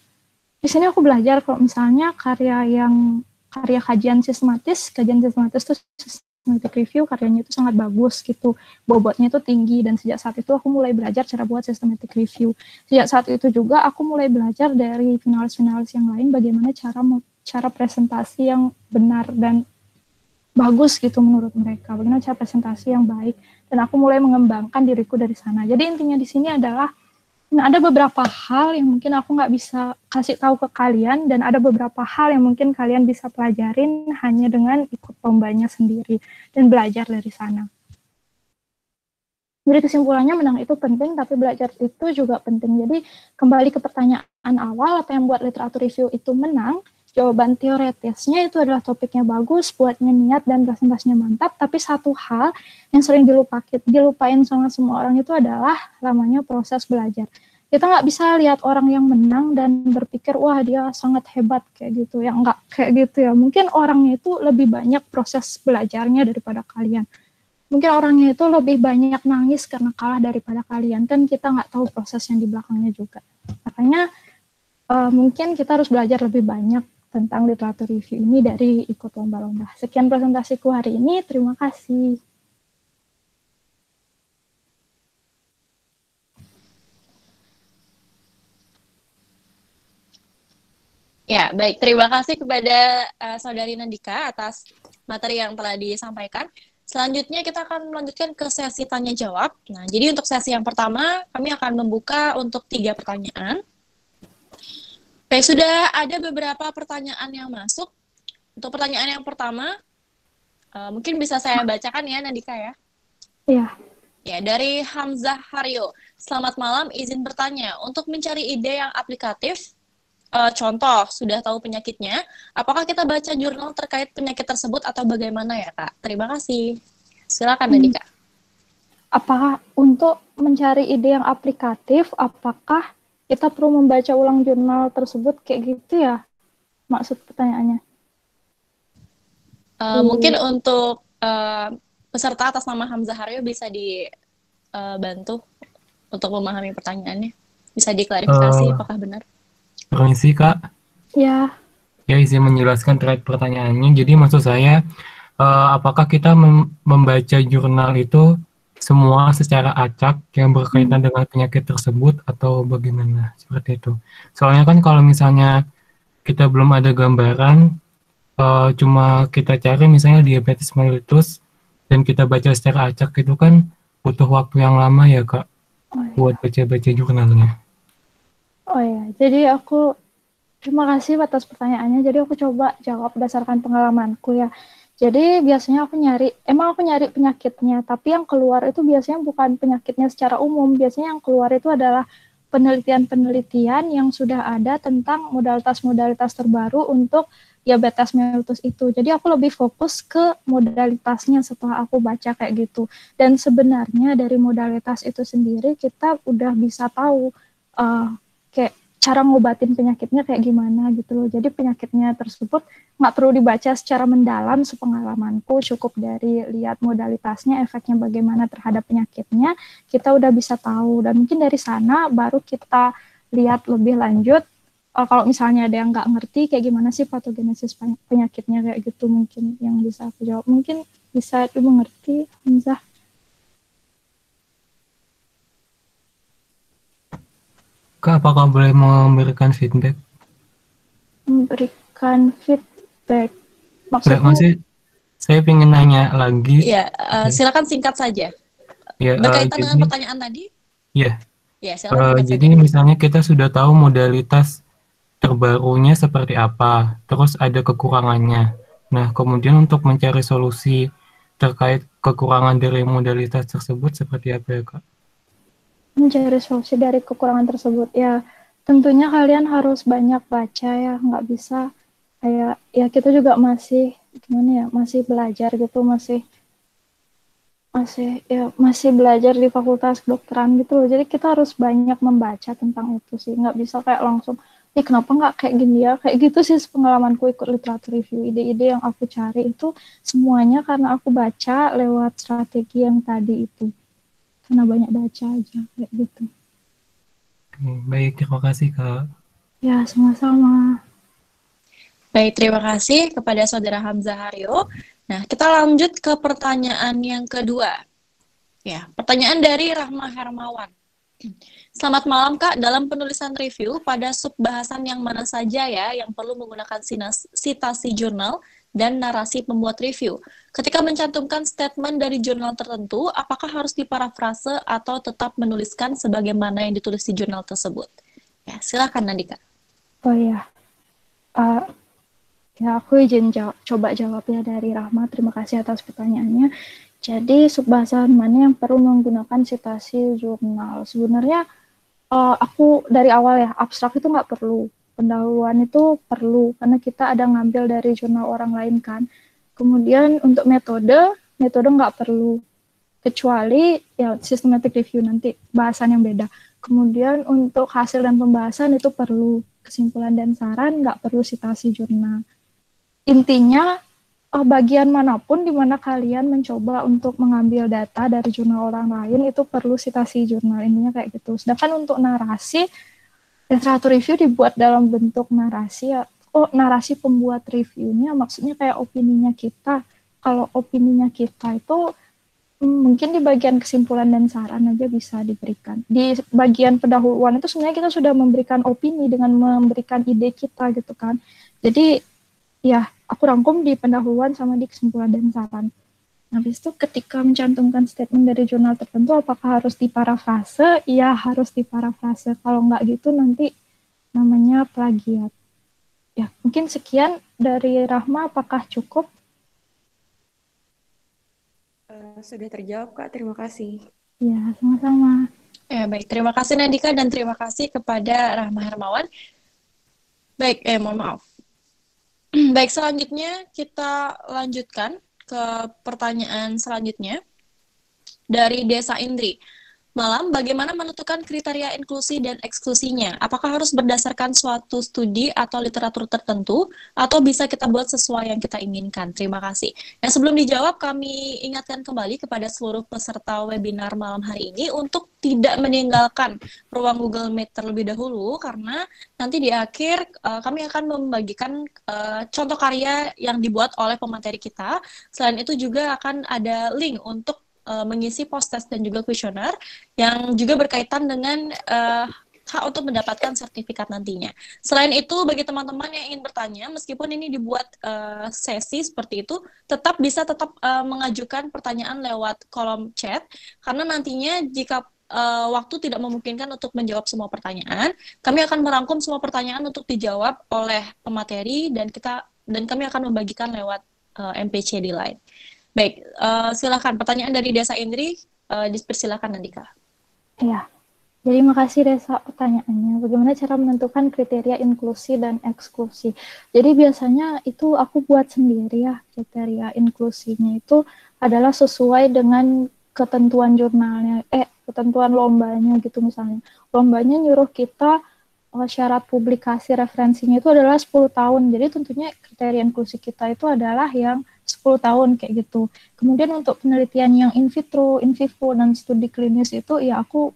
di sini aku belajar kalau misalnya karya kajian sistematis itu systematic review, karyanya itu sangat bagus gitu, bobotnya itu tinggi, dan sejak saat itu aku mulai belajar cara buat systematic review. Sejak saat itu juga aku mulai belajar dari finalis-finalis yang lain bagaimana cara presentasi yang benar dan bagus gitu menurut mereka, bagaimana cara presentasi yang baik, dan aku mulai mengembangkan diriku dari sana. Jadi intinya di sini adalah ada beberapa hal yang mungkin aku nggak bisa kasih tahu ke kalian, dan ada beberapa hal yang mungkin kalian bisa pelajarin hanya dengan ikut lombanya sendiri dan belajar dari sana. Jadi kesimpulannya menang itu penting, tapi belajar itu juga penting. Jadi kembali ke pertanyaan awal, apa yang buat literatur review itu menang? Jawaban teoretisnya itu adalah topiknya bagus, buatnya niat, dan presentasinya mantap, tapi satu hal yang sering dilupain sama semua orang itu adalah namanya proses belajar. Kita nggak bisa lihat orang yang menang dan berpikir, wah dia sangat hebat kayak gitu, ya nggak kayak gitu ya. Mungkin orangnya itu lebih banyak proses belajarnya daripada kalian. Mungkin orangnya itu lebih banyak nangis karena kalah daripada kalian, kan kita nggak tahu proses yang di belakangnya juga. Makanya mungkin kita harus belajar lebih banyak tentang literatur review ini dari ikut lomba-lomba. Sekian presentasiku hari ini, terima kasih. Ya, baik. Terima kasih kepada Saudari Nandika atas materi yang telah disampaikan. Selanjutnya kita akan melanjutkan ke sesi tanya-jawab. Nah, jadi untuk sesi yang pertama, kami akan membuka untuk 3 pertanyaan. Baik, sudah ada beberapa pertanyaan yang masuk. Untuk pertanyaan yang pertama, mungkin bisa saya bacakan ya, Nandika ya? Iya. Ya, dari Hamzah Haryo. Selamat malam, izin bertanya. Untuk mencari ide yang aplikatif, contoh, sudah tahu penyakitnya, apakah kita baca jurnal terkait penyakit tersebut atau bagaimana ya, Kak? Terima kasih. Silakan, Nandika. Apakah untuk mencari ide yang aplikatif, apakah kita perlu membaca ulang jurnal tersebut kayak gitu ya, maksud pertanyaannya? Mungkin untuk peserta atas nama Hamzah Haryo bisa dibantu untuk memahami pertanyaannya. Bisa diklarifikasi apakah benar? Permisi Kak. Ya. Ya, izin menjelaskan terkait pertanyaannya. Jadi maksud saya apakah kita membaca jurnal itu semua secara acak yang berkaitan dengan penyakit tersebut atau bagaimana? Seperti itu. Soalnya kan kalau misalnya kita belum ada gambaran, cuma kita cari misalnya diabetes mellitus dan kita baca secara acak itu kan butuh waktu yang lama ya Kak, buat baca-baca jurnalnya. Oh ya, jadi aku terima kasih atas pertanyaannya. Jadi aku coba jawab berdasarkan pengalamanku ya. Jadi biasanya emang aku nyari penyakitnya, tapi yang keluar itu biasanya bukan penyakitnya secara umum. Biasanya yang keluar itu adalah penelitian-penelitian yang sudah ada tentang modalitas-modalitas terbaru untuk diabetes mellitus itu. Jadi aku lebih fokus ke modalitasnya setelah aku baca kayak gitu. Dan sebenarnya dari modalitas itu sendiri kita udah bisa tahu kayak cara ngobatin penyakitnya kayak gimana gitu loh. Jadi penyakitnya tersebut nggak perlu dibaca secara mendalam sepengalamanku, cukup dari lihat modalitasnya, efeknya bagaimana terhadap penyakitnya, kita udah bisa tahu. Dan mungkin dari sana baru kita lihat lebih lanjut, kalau misalnya ada yang nggak ngerti kayak gimana sih patogenesis penyakitnya kayak gitu, mungkin yang bisa aku jawab. Mungkin bisa Ibu ngerti, Hamzah? Kak, apakah boleh memberikan feedback? Memberikan feedback. Maksudnya? Masih, saya ingin nanya lagi. Ya, silakan singkat saja. Ya, berkaitan dengan pertanyaan tadi? Ya. Ya, silakan jadi saja. misalnya kita sudah tahu modalitas terbarunya seperti apa, terus ada kekurangannya. Nah, kemudian untuk mencari solusi terkait kekurangan dari modalitas tersebut seperti apa ya, Kak? Mencari solusi dari kekurangan tersebut ya tentunya kalian harus banyak baca ya, nggak bisa kayak ya kita juga masih gimana ya, masih belajar gitu, masih belajar di fakultas kedokteran gitu loh. Jadi kita harus banyak membaca tentang itu sih, nggak bisa kayak langsung kenapa nggak kayak gini ya, kayak gitu sih pengalamanku ikut literatur review. Ide-ide yang aku cari itu semuanya karena aku baca lewat strategi yang tadi itu. Karena banyak baca aja kayak gitu. Baik, terima kasih Kak. Ya, sama-sama. Baik, terima kasih kepada Saudara Hamzah Haryo. Nah, kita lanjut ke pertanyaan yang kedua. Ya, pertanyaan dari Rahma Hermawan. Selamat malam Kak, dalam penulisan review pada subbahasan yang mana saja ya yang perlu menggunakan citasi jurnal dan narasi pembuat review. Ketika mencantumkan statement dari jurnal tertentu, apakah harus diparafrase atau tetap menuliskan sebagaimana yang ditulis di jurnal tersebut? Ya, silakan Nandika. Oh ya, ya aku izin coba jawab ya dari Rahma. Terima kasih atas pertanyaannya. Jadi subbahasan mana yang perlu menggunakan citasi jurnal? Sebenarnya aku dari awal ya, abstrak itu nggak perlu. Pendahuluan itu perlu, karena kita ada ngambil dari jurnal orang lain kan. Kemudian untuk metode nggak perlu. Kecuali ya systematic review nanti, bahasan yang beda. Kemudian untuk hasil dan pembahasan itu perlu. Kesimpulan dan saran nggak perlu citasi jurnal. Intinya, bagian manapun di mana kalian mencoba untuk mengambil data dari jurnal orang lain, itu perlu citasi jurnal. Intinya kayak gitu. Sedangkan untuk narasi, literatur review dibuat dalam bentuk narasi ya. Narasi pembuat reviewnya maksudnya kayak opininya kita. Kalau opininya kita itu mungkin di bagian kesimpulan dan saran aja bisa diberikan. Di bagian pendahuluan itu sebenarnya kita sudah memberikan opini dengan memberikan ide kita gitu kan. Jadi ya aku rangkum di pendahuluan sama di kesimpulan dan saran. Habis itu ketika mencantumkan statement dari jurnal tertentu, apakah harus diparafrase? Ya harus diparafrase. Kalau nggak gitu nanti namanya plagiat. Ya mungkin sekian dari Rahma, apakah cukup? Sudah terjawab Kak, terima kasih. Ya sama-sama. Ya baik, terima kasih Nandika dan terima kasih kepada Rahma Hermawan. Baik, mohon maaf. Baik, selanjutnya kita lanjutkan ke pertanyaan selanjutnya dari Desa Indri. Malam, bagaimana menentukan kriteria inklusi dan eksklusinya? Apakah harus berdasarkan suatu studi atau literatur tertentu, atau bisa kita buat sesuai yang kita inginkan? Terima kasih. Nah, sebelum dijawab, kami ingatkan kembali kepada seluruh peserta webinar malam hari ini untuk tidak meninggalkan ruang Google Meet terlebih dahulu, karena nanti di akhir kami akan membagikan contoh karya yang dibuat oleh pemateri kita. Selain itu juga akan ada link untuk mengisi post-test dan juga kuesioner yang juga berkaitan dengan hak untuk mendapatkan sertifikat nantinya. Selain itu, bagi teman-teman yang ingin bertanya, meskipun ini dibuat sesi seperti itu, tetap mengajukan pertanyaan lewat kolom chat, karena nantinya jika waktu tidak memungkinkan untuk menjawab semua pertanyaan, kami akan merangkum semua pertanyaan untuk dijawab oleh pemateri dan kami akan membagikan lewat MPC di Line. Baik, silakan pertanyaan dari Desa Indri, dipersilakan Nandika. Ya, jadi makasih Desa pertanyaannya. Bagaimana cara menentukan kriteria inklusi dan eksklusi? Jadi biasanya itu aku buat sendiri ya, kriteria inklusinya itu adalah sesuai dengan ketentuan jurnalnya, ketentuan lombanya gitu misalnya. Lombanya nyuruh kita syarat publikasi referensinya itu adalah 10 tahun. Jadi tentunya kriteria inklusi kita itu adalah yang 10 tahun kayak gitu. Kemudian untuk penelitian yang in vitro, in vivo, dan studi klinis itu ya aku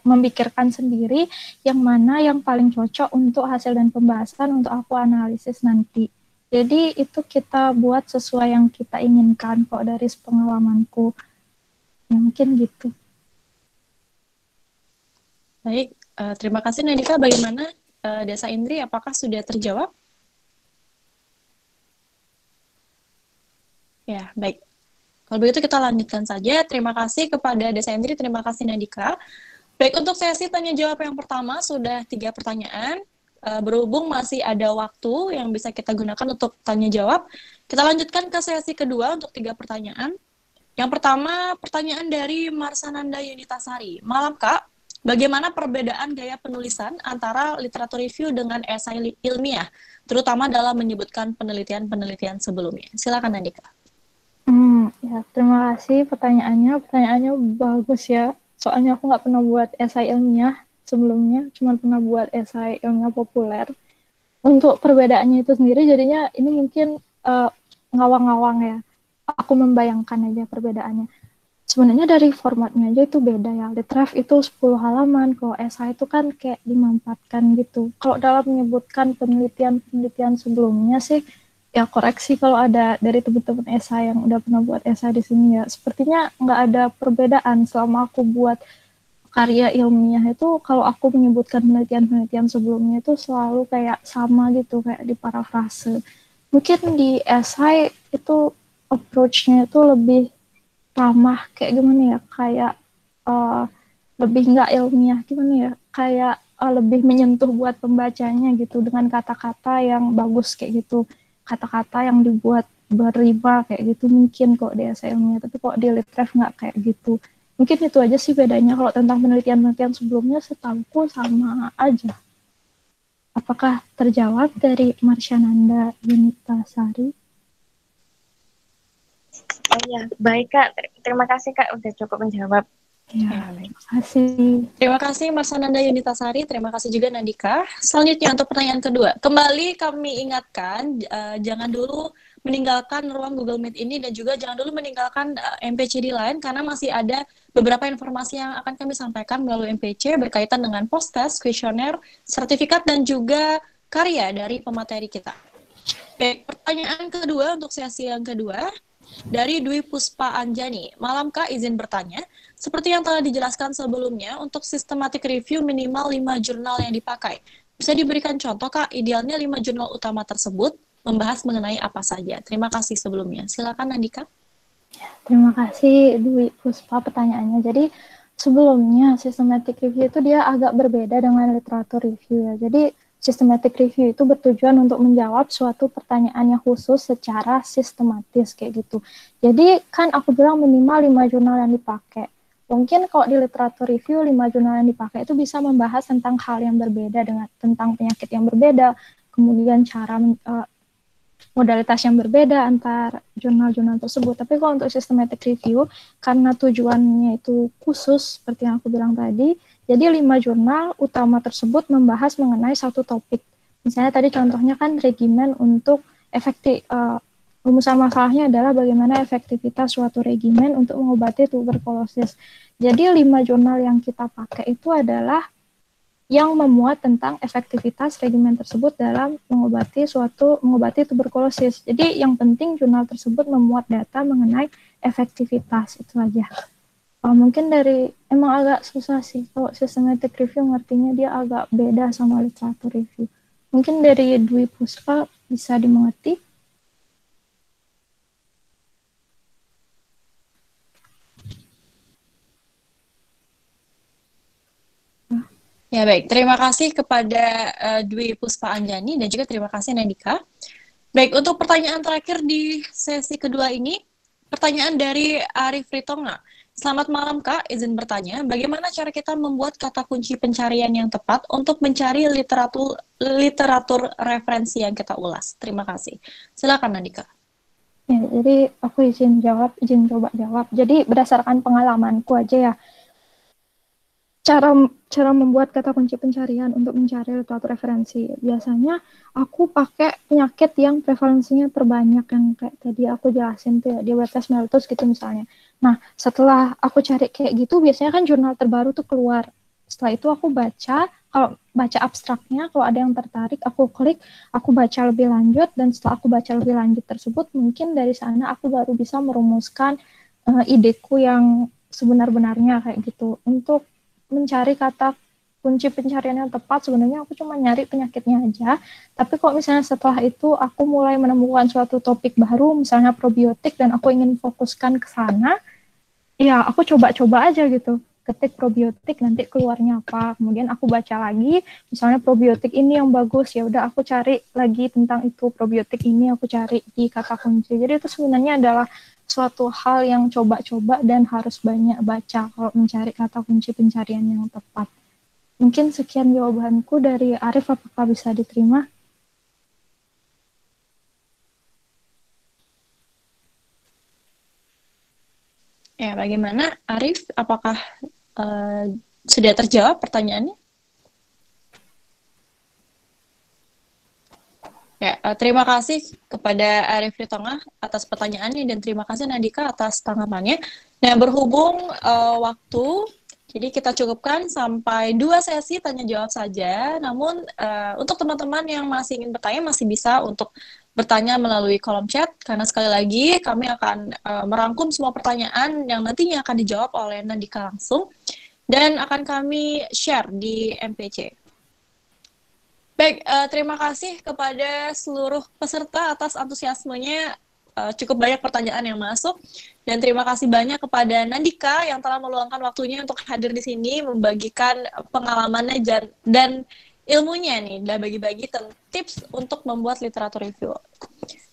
memikirkan sendiri yang mana yang paling cocok untuk hasil dan pembahasan untuk aku analisis nanti. Jadi itu kita buat sesuai yang kita inginkan kok dari pengalamanku. Ya, mungkin gitu. Baik, terima kasih Nandika. Bagaimana Desa Indri, apakah sudah terjawab? Ya, baik. Kalau begitu kita lanjutkan saja. Terima kasih kepada Desa Indri, terima kasih Nandika. Baik, untuk sesi tanya jawab yang pertama sudah 3 pertanyaan. Berhubung masih ada waktu yang bisa kita gunakan untuk tanya jawab, kita lanjutkan ke sesi kedua untuk 3 pertanyaan. Yang pertama, pertanyaan dari Marsananda Yunitasari. Malam Kak, bagaimana perbedaan gaya penulisan antara literatur review dengan esai ilmiah, terutama dalam menyebutkan penelitian-penelitian sebelumnya? Silakan Nandika. Ya, terima kasih pertanyaannya. Pertanyaannya bagus ya. Soalnya aku nggak pernah buat esai ilmiah sebelumnya, cuma pernah buat esai ilmiah populer. Untuk perbedaannya itu sendiri, jadinya ini mungkin ngawang-ngawang ya. Aku membayangkan aja perbedaannya. Sebenarnya dari formatnya aja itu beda ya. Litref itu 10 halaman, kalau esai itu kan kayak dimampatkan gitu. Kalau dalam menyebutkan penelitian-penelitian sebelumnya sih, ya koreksi kalau ada dari teman-teman esai yang udah pernah buat esai di sini ya. Sepertinya nggak ada perbedaan selama aku buat karya ilmiah itu. Kalau aku menyebutkan penelitian-penelitian sebelumnya itu selalu kayak sama gitu, kayak di parafrase. Mungkin di esai itu approach-nya itu lebih ramah, kayak gimana ya, kayak lebih nggak ilmiah, gimana ya, kayak lebih menyentuh buat pembacanya gitu, dengan kata-kata yang bagus kayak gitu, kata-kata yang dibuat berrima kayak gitu mungkin kok di esai ilmiah, tapi kok di litref nggak kayak gitu. Mungkin itu aja sih bedanya. Kalau tentang penelitian-penelitian sebelumnya setahuku sama aja. Apakah terjawab dari Marsananda Yunitasari? Oh ya, baik Kak. Terima kasih Kak udah cukup menjawab. Ya, terima kasih. Terima kasih Marsananda Yunitasari, terima kasih juga Nandika. Selanjutnya untuk pertanyaan kedua. Kembali kami ingatkan, jangan dulu meninggalkan ruang Google Meet ini dan juga jangan dulu meninggalkan MPC di Line, karena masih ada beberapa informasi yang akan kami sampaikan melalui MPC berkaitan dengan post-test, kuesioner, sertifikat, dan juga karya dari pemateri kita. Oke, pertanyaan kedua untuk sesi yang kedua. Dari Dwi Puspa Anjani. Malam Kak, izin bertanya. Seperti yang telah dijelaskan sebelumnya, untuk systematic review minimal 5 jurnal yang dipakai. Bisa diberikan contoh Kak, idealnya 5 jurnal utama tersebut membahas mengenai apa saja. Terima kasih sebelumnya. Silakan Nandika. Terima kasih Dwi Puspa pertanyaannya. Jadi sebelumnya systematic review itu dia agak berbeda dengan literatur review ya. Jadi systematic review itu bertujuan untuk menjawab suatu pertanyaan yang khusus secara sistematis kayak gitu. Jadi kan aku bilang minimal 5 jurnal yang dipakai. Mungkin kalau di literatur review 5 jurnal yang dipakai itu bisa membahas tentang hal yang berbeda, tentang penyakit yang berbeda, kemudian modalitas yang berbeda antar jurnal-jurnal tersebut. Tapi kalau untuk systematic review, karena tujuannya itu khusus, seperti yang aku bilang tadi, jadi 5 jurnal utama tersebut membahas mengenai satu topik. Misalnya tadi contohnya kan regimen untuk rumusan masalahnya adalah bagaimana efektivitas suatu regimen untuk mengobati tuberkulosis. Jadi 5 jurnal yang kita pakai itu adalah yang memuat tentang efektivitas regimen tersebut dalam mengobati tuberkulosis. Jadi yang penting jurnal tersebut memuat data mengenai efektivitas, itu aja. Mungkin emang agak susah sih, kalau systematic review ngertinya dia agak beda sama literatur review. Mungkin dari Dwi Puspa bisa dimengerti. Ya baik, terima kasih kepada Dwi Puspa Anjani dan juga terima kasih Nandika. Baik, untuk pertanyaan terakhir di sesi kedua ini, pertanyaan dari Arif Ritonga. Selamat malam Kak, izin bertanya, bagaimana cara kita membuat kata kunci pencarian yang tepat untuk mencari literatur referensi yang kita ulas? Terima kasih. Silakan Nandika. Ya, jadi aku izin coba jawab. Jadi berdasarkan pengalamanku aja ya, cara membuat kata kunci pencarian untuk mencari literatur referensi. Biasanya aku pakai penyakit yang prevalensinya terbanyak, yang kayak tadi aku jelasin tuh ya, diabetes mellitus gitu misalnya. Nah, setelah aku cari kayak gitu, biasanya kan jurnal terbaru tuh keluar. Setelah itu aku kalau baca abstraknya, kalau ada yang tertarik, aku klik, aku baca lebih lanjut, dan setelah aku baca lebih lanjut tersebut, mungkin dari sana aku baru bisa merumuskan ideku yang sebenar-benarnya kayak gitu. Untuk mencari kata kunci pencarian yang tepat, sebenarnya aku cuma nyari penyakitnya aja. Tapi kalau misalnya setelah itu aku mulai menemukan suatu topik baru, misalnya probiotik, dan aku ingin fokuskan ke sana, ya aku coba-coba aja gitu. Ketik probiotik, nanti keluarnya apa. Kemudian aku baca lagi, misalnya probiotik ini yang bagus, ya udah aku cari lagi tentang itu. Probiotik ini aku cari di kata kunci. Jadi itu sebenarnya adalah suatu hal yang coba-coba dan harus banyak baca kalau mencari kata kunci pencarian yang tepat. Mungkin sekian jawabanku dari Arif, apakah bisa diterima? Ya, bagaimana Arif? Apakah sudah terjawab pertanyaannya? Ya, terima kasih kepada Arif Ritonga atas pertanyaannya dan terima kasih Nandika atas tanggapannya. Nah, berhubung waktu, jadi kita cukupkan sampai 2 sesi tanya jawab saja. Namun untuk teman-teman yang masih ingin bertanya masih bisa untuk bertanya melalui kolom chat karena sekali lagi kami akan merangkum semua pertanyaan yang nantinya akan dijawab oleh Nandika langsung dan akan kami share di MPC. Baik, terima kasih kepada seluruh peserta atas antusiasmenya. Cukup banyak pertanyaan yang masuk. Dan terima kasih banyak kepada Nandika yang telah meluangkan waktunya untuk hadir di sini, membagikan pengalamannya dan ilmunya nih, dan bagi-bagi tips untuk membuat literatur review.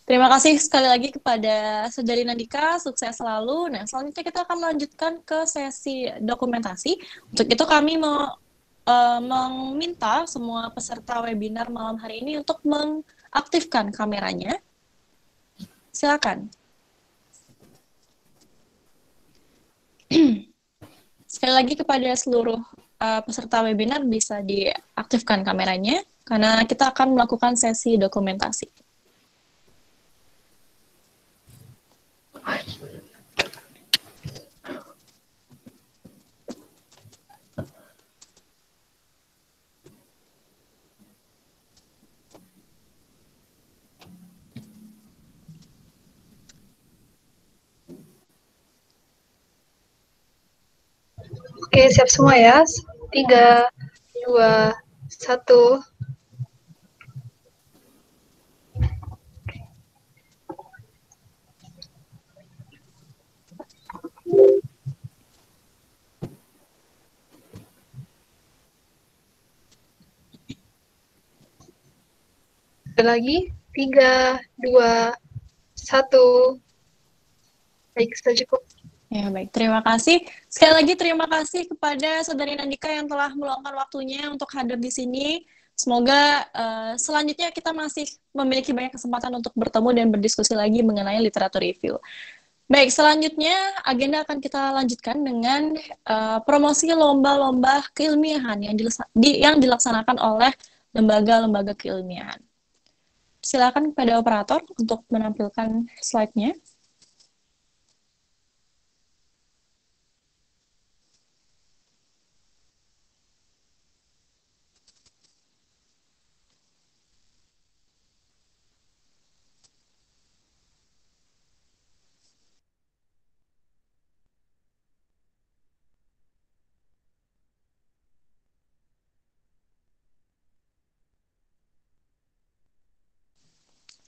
Terima kasih sekali lagi kepada Saudari Nandika, sukses selalu. Nah, selanjutnya kita akan lanjutkan ke sesi dokumentasi. Untuk itu kami meminta semua peserta webinar malam hari ini untuk mengaktifkan kameranya. Silakan. Sekali lagi kepada seluruh peserta webinar bisa diaktifkan kameranya karena kita akan melakukan sesi dokumentasi. Oke, siap semua ya. 3, 2, 1. Sekali lagi, 3, 2, 1. Baik, sudah cukup. Ya, baik. Terima kasih. Sekali lagi terima kasih kepada Saudari Nandika yang telah meluangkan waktunya untuk hadir di sini. Semoga selanjutnya kita masih memiliki banyak kesempatan untuk bertemu dan berdiskusi lagi mengenai literatur review. Baik, selanjutnya agenda akan kita lanjutkan dengan promosi lomba-lomba keilmiahan yang dilaksanakan oleh lembaga-lembaga keilmiahan. Silakan kepada operator untuk menampilkan slide-nya.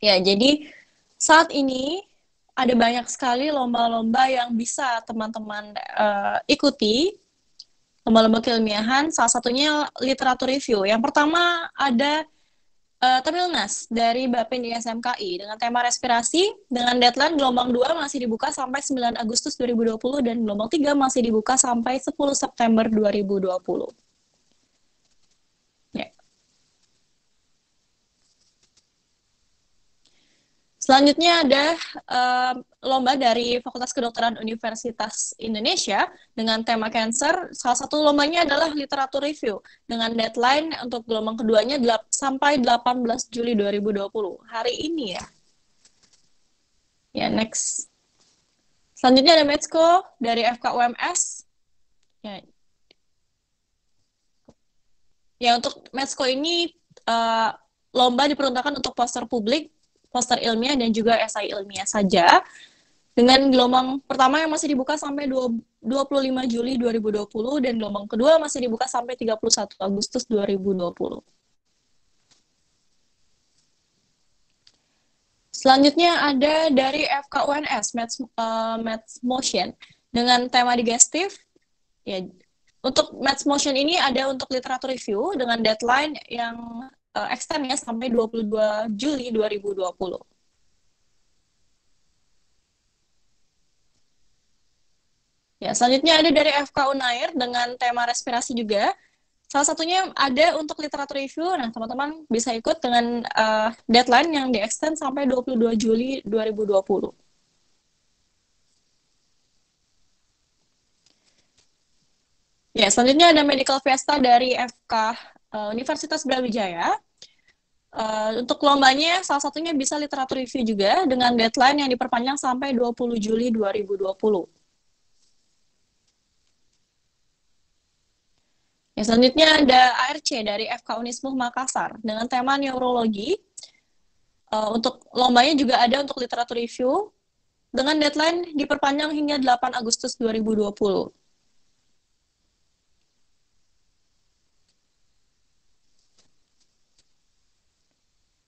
Ya, jadi saat ini ada banyak sekali lomba-lomba yang bisa teman-teman ikuti, lomba-lomba keilmiahan, salah satunya literatur review. Yang pertama ada Temilnas dari Bapin ISMKI dengan tema respirasi, dengan deadline gelombang 2 masih dibuka sampai 9 Agustus 2020 dan gelombang 3 masih dibuka sampai 10 September 2020. Selanjutnya ada lomba dari Fakultas Kedokteran Universitas Indonesia dengan tema cancer. Salah satu lombanya adalah literatur review dengan deadline untuk gelombang keduanya sampai 18 Juli 2020. Hari ini ya. Ya, next. Selanjutnya ada Metsko dari FKUMS. Ya, untuk Metsko ini lomba diperuntukkan untuk poster publik, poster ilmiah, dan juga esai ilmiah saja. Dengan gelombang pertama yang masih dibuka sampai 25 Juli 2020 dan gelombang kedua masih dibuka sampai 31 Agustus 2020. Selanjutnya ada dari FKUNS, Maths Motion, dengan tema digestif. Ya, untuk Maths Motion ini ada untuk literatur review dengan deadline yang extend ya sampai 22 Juli 2020. Ya, selanjutnya ada dari FK Unair dengan tema respirasi juga. Salah satunya ada untuk literatur review. Nah, teman-teman bisa ikut dengan deadline yang di-extend sampai 22 Juli 2020. Ya, selanjutnya ada Medical Fiesta dari FK Universitas Brawijaya. Untuk lombanya, salah satunya bisa literatur review juga dengan deadline yang diperpanjang sampai 20 Juli 2020. Ya, selanjutnya ada ARC dari FK Unismuh Makassar dengan tema neurologi. Untuk lombanya juga ada untuk literatur review dengan deadline diperpanjang hingga 8 Agustus 2020.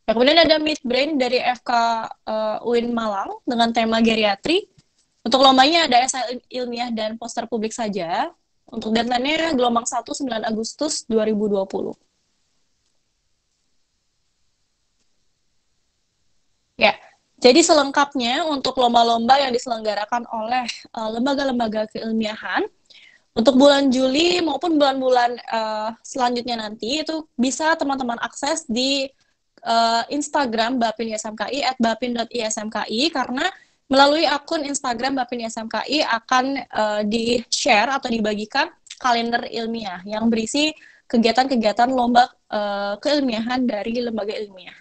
Ya, kemudian ada Midbrain dari FK UIN Malang dengan tema geriatri. Untuk lombanya ada esai ilmiah dan poster publik saja. Untuk deadline-nya gelombang 1 9 Agustus 2020. Ya, jadi selengkapnya untuk lomba-lomba yang diselenggarakan oleh lembaga-lembaga keilmiahan untuk bulan Juli maupun bulan-bulan selanjutnya nanti itu bisa teman-teman akses di Instagram Bapin ISMKI @bapin.ismki karena melalui akun Instagram Bapin ISMKI akan di-share atau dibagikan kalender ilmiah yang berisi kegiatan-kegiatan lomba keilmiahan dari lembaga ilmiah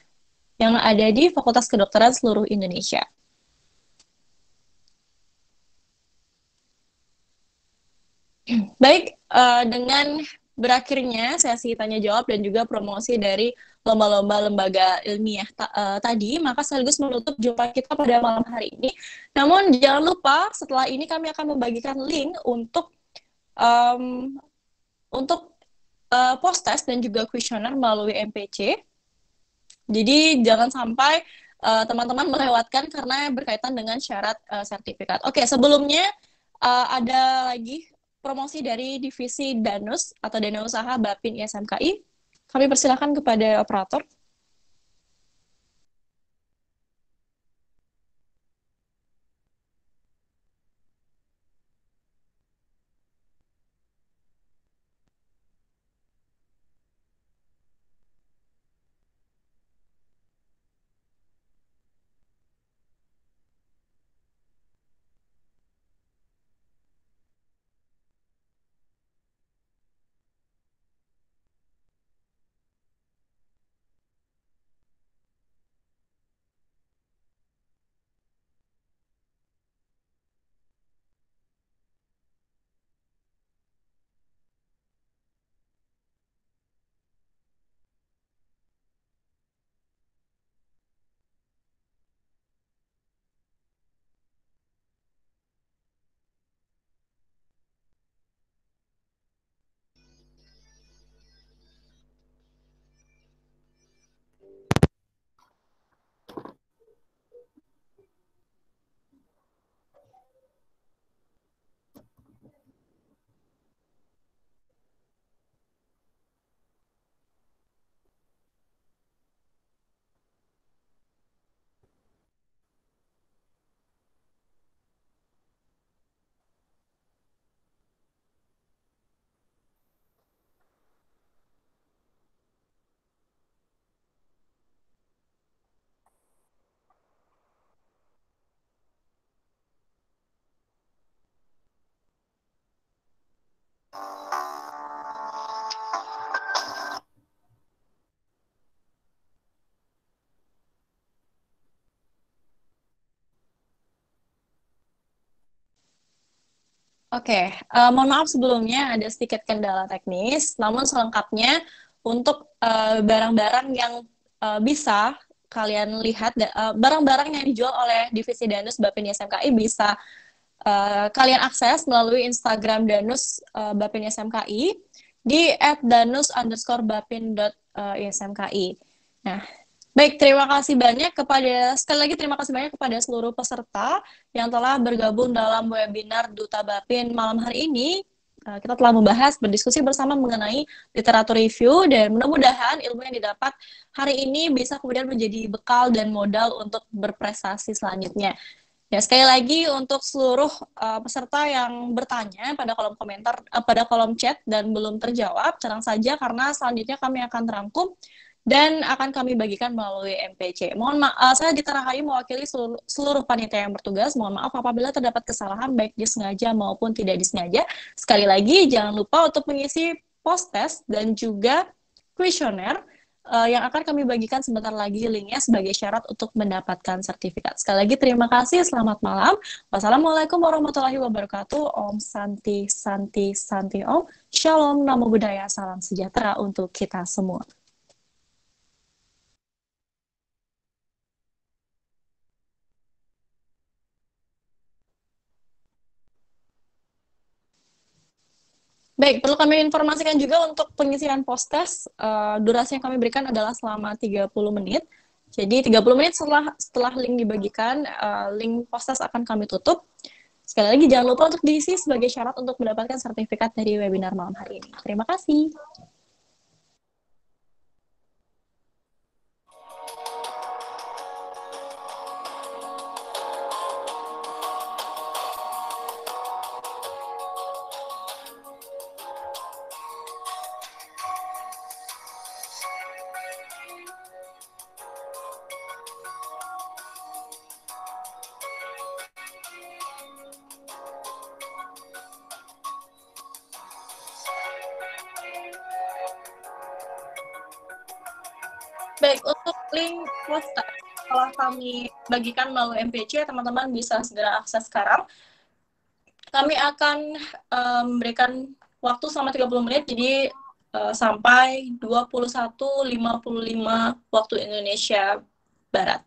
yang ada di Fakultas Kedokteran seluruh Indonesia. Baik, dengan berakhirnya sesi tanya jawab dan juga promosi dari lomba-lomba lembaga ilmiah tadi, maka sekaligus menutup jumpa kita pada malam hari ini. Namun jangan lupa setelah ini kami akan membagikan link untuk post-test dan juga kuesioner melalui MPC. Jadi jangan sampai teman-teman melewatkan karena berkaitan dengan syarat sertifikat. Oke, sebelumnya ada lagi promosi dari divisi Danus atau Dana Usaha Bapin ISMKI. Kami persilakan kepada operator. Oke, mohon maaf sebelumnya ada sedikit kendala teknis, namun selengkapnya untuk barang-barang yang bisa kalian lihat, barang-barang yang dijual oleh Divisi Danus Bapin SMKI bisa kalian akses melalui Instagram Danus Bapin SMKI di @danus_bapin.ismki. Nah, baik, terima kasih banyak sekali lagi terima kasih banyak kepada seluruh peserta yang telah bergabung dalam webinar Duta Bapin malam hari ini. Kita telah berdiskusi bersama mengenai literatur review, dan mudah-mudahan ilmu yang didapat hari ini bisa kemudian menjadi bekal dan modal untuk berprestasi selanjutnya. Ya, sekali lagi untuk seluruh peserta yang bertanya pada kolom komentar, pada kolom chat dan belum terjawab, tenang saja karena selanjutnya kami akan terangkum dan akan kami bagikan melalui MPC. Saya Dita Rahayu mewakili seluruh panitia yang bertugas. Mohon maaf apabila terdapat kesalahan baik disengaja maupun tidak disengaja. Sekali lagi jangan lupa untuk mengisi post test dan juga kuesioner yang akan kami bagikan sebentar lagi linknya sebagai syarat untuk mendapatkan sertifikat. Sekali lagi terima kasih, selamat malam. Wassalamualaikum warahmatullahi wabarakatuh. Om Santi Santi Santi Om. Shalom, namo buddhaya, salam sejahtera untuk kita semua. Baik, perlu kami informasikan juga untuk pengisian post test, durasi yang kami berikan adalah selama 30 menit. Jadi 30 menit setelah link dibagikan, link post test akan kami tutup. Sekali lagi jangan lupa untuk diisi sebagai syarat untuk mendapatkan sertifikat dari webinar malam hari ini. Terima kasih. Baik, untuk link post setelah kami bagikan melalui MPC, teman-teman bisa segera akses sekarang. Kami akan memberikan waktu selama 30 menit, jadi sampai 21.55 waktu Indonesia Barat.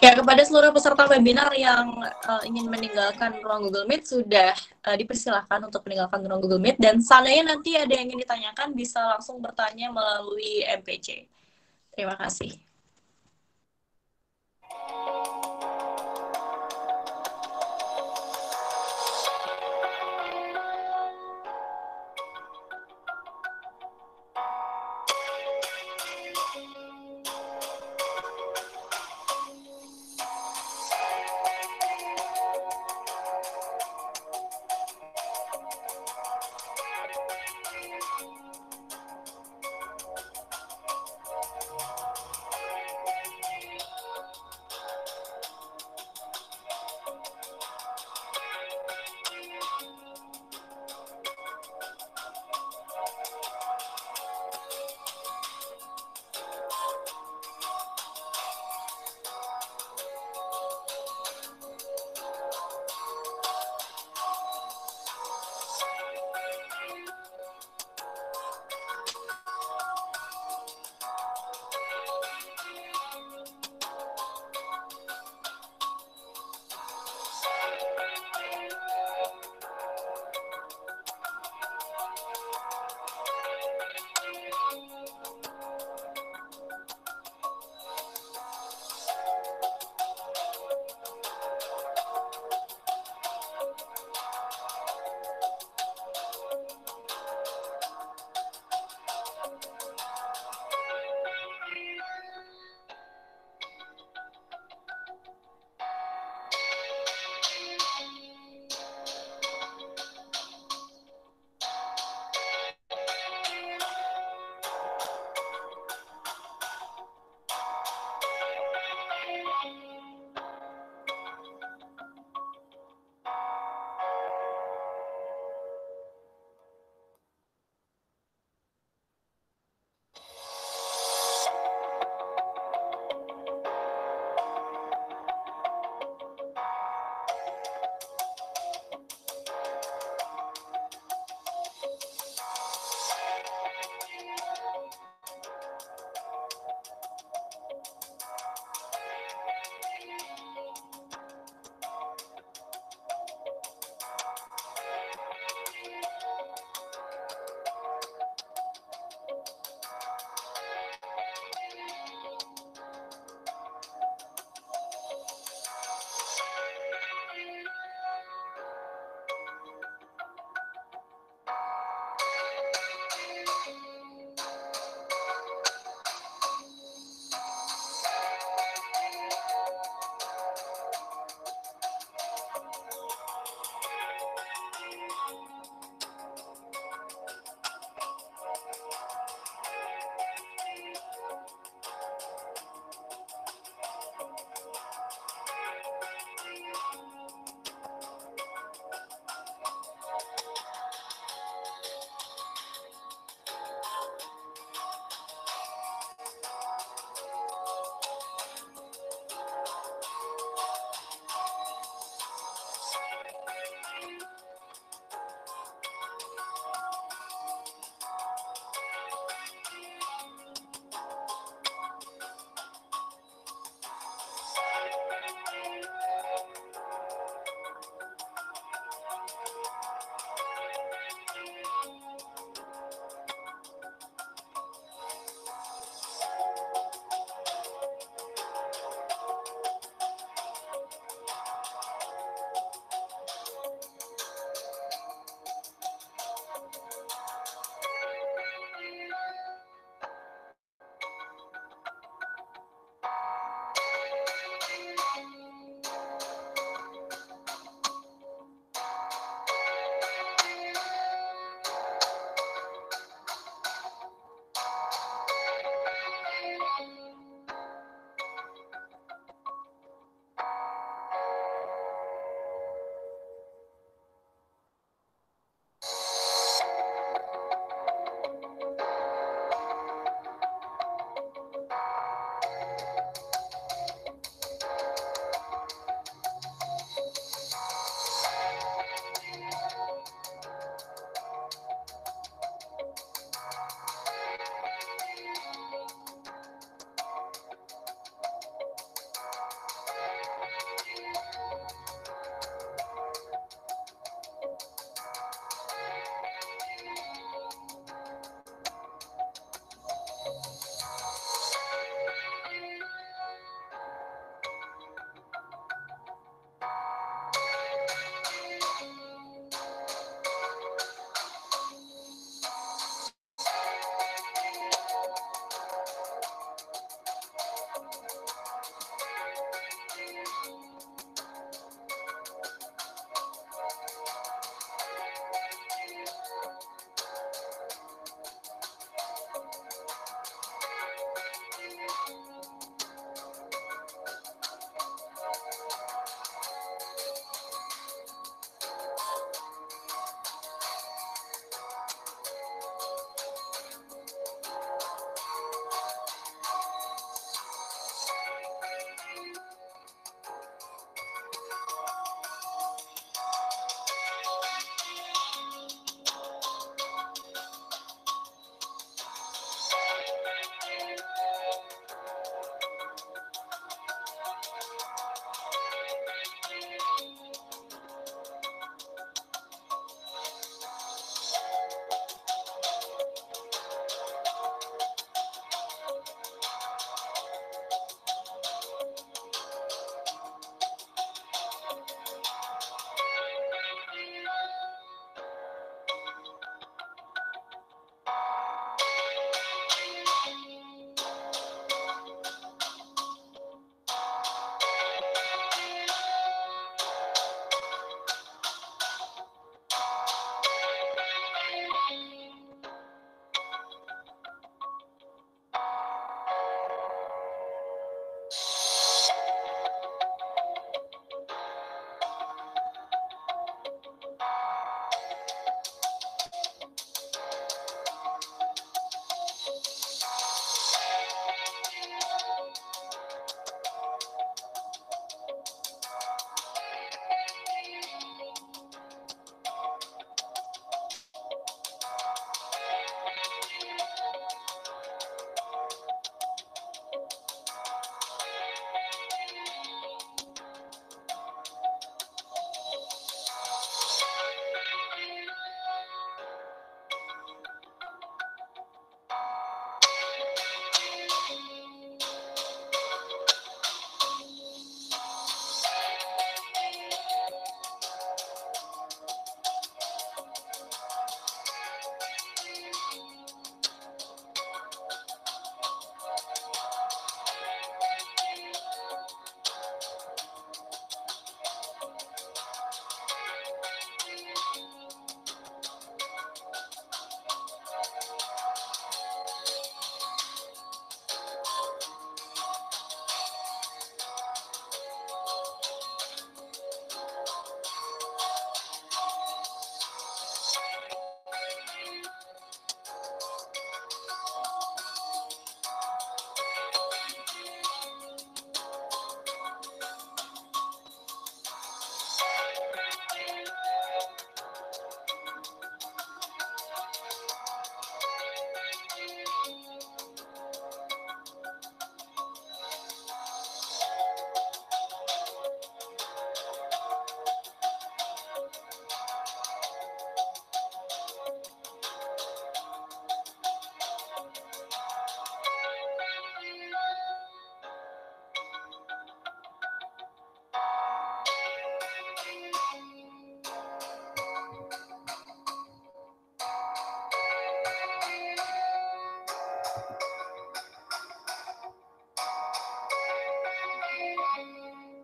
Ya, kepada seluruh peserta webinar yang ingin meninggalkan ruang Google Meet, sudah dipersilahkan untuk meninggalkan ruang Google Meet, dan seandainya nanti ada yang ingin ditanyakan, bisa langsung bertanya melalui MPC. Terima kasih.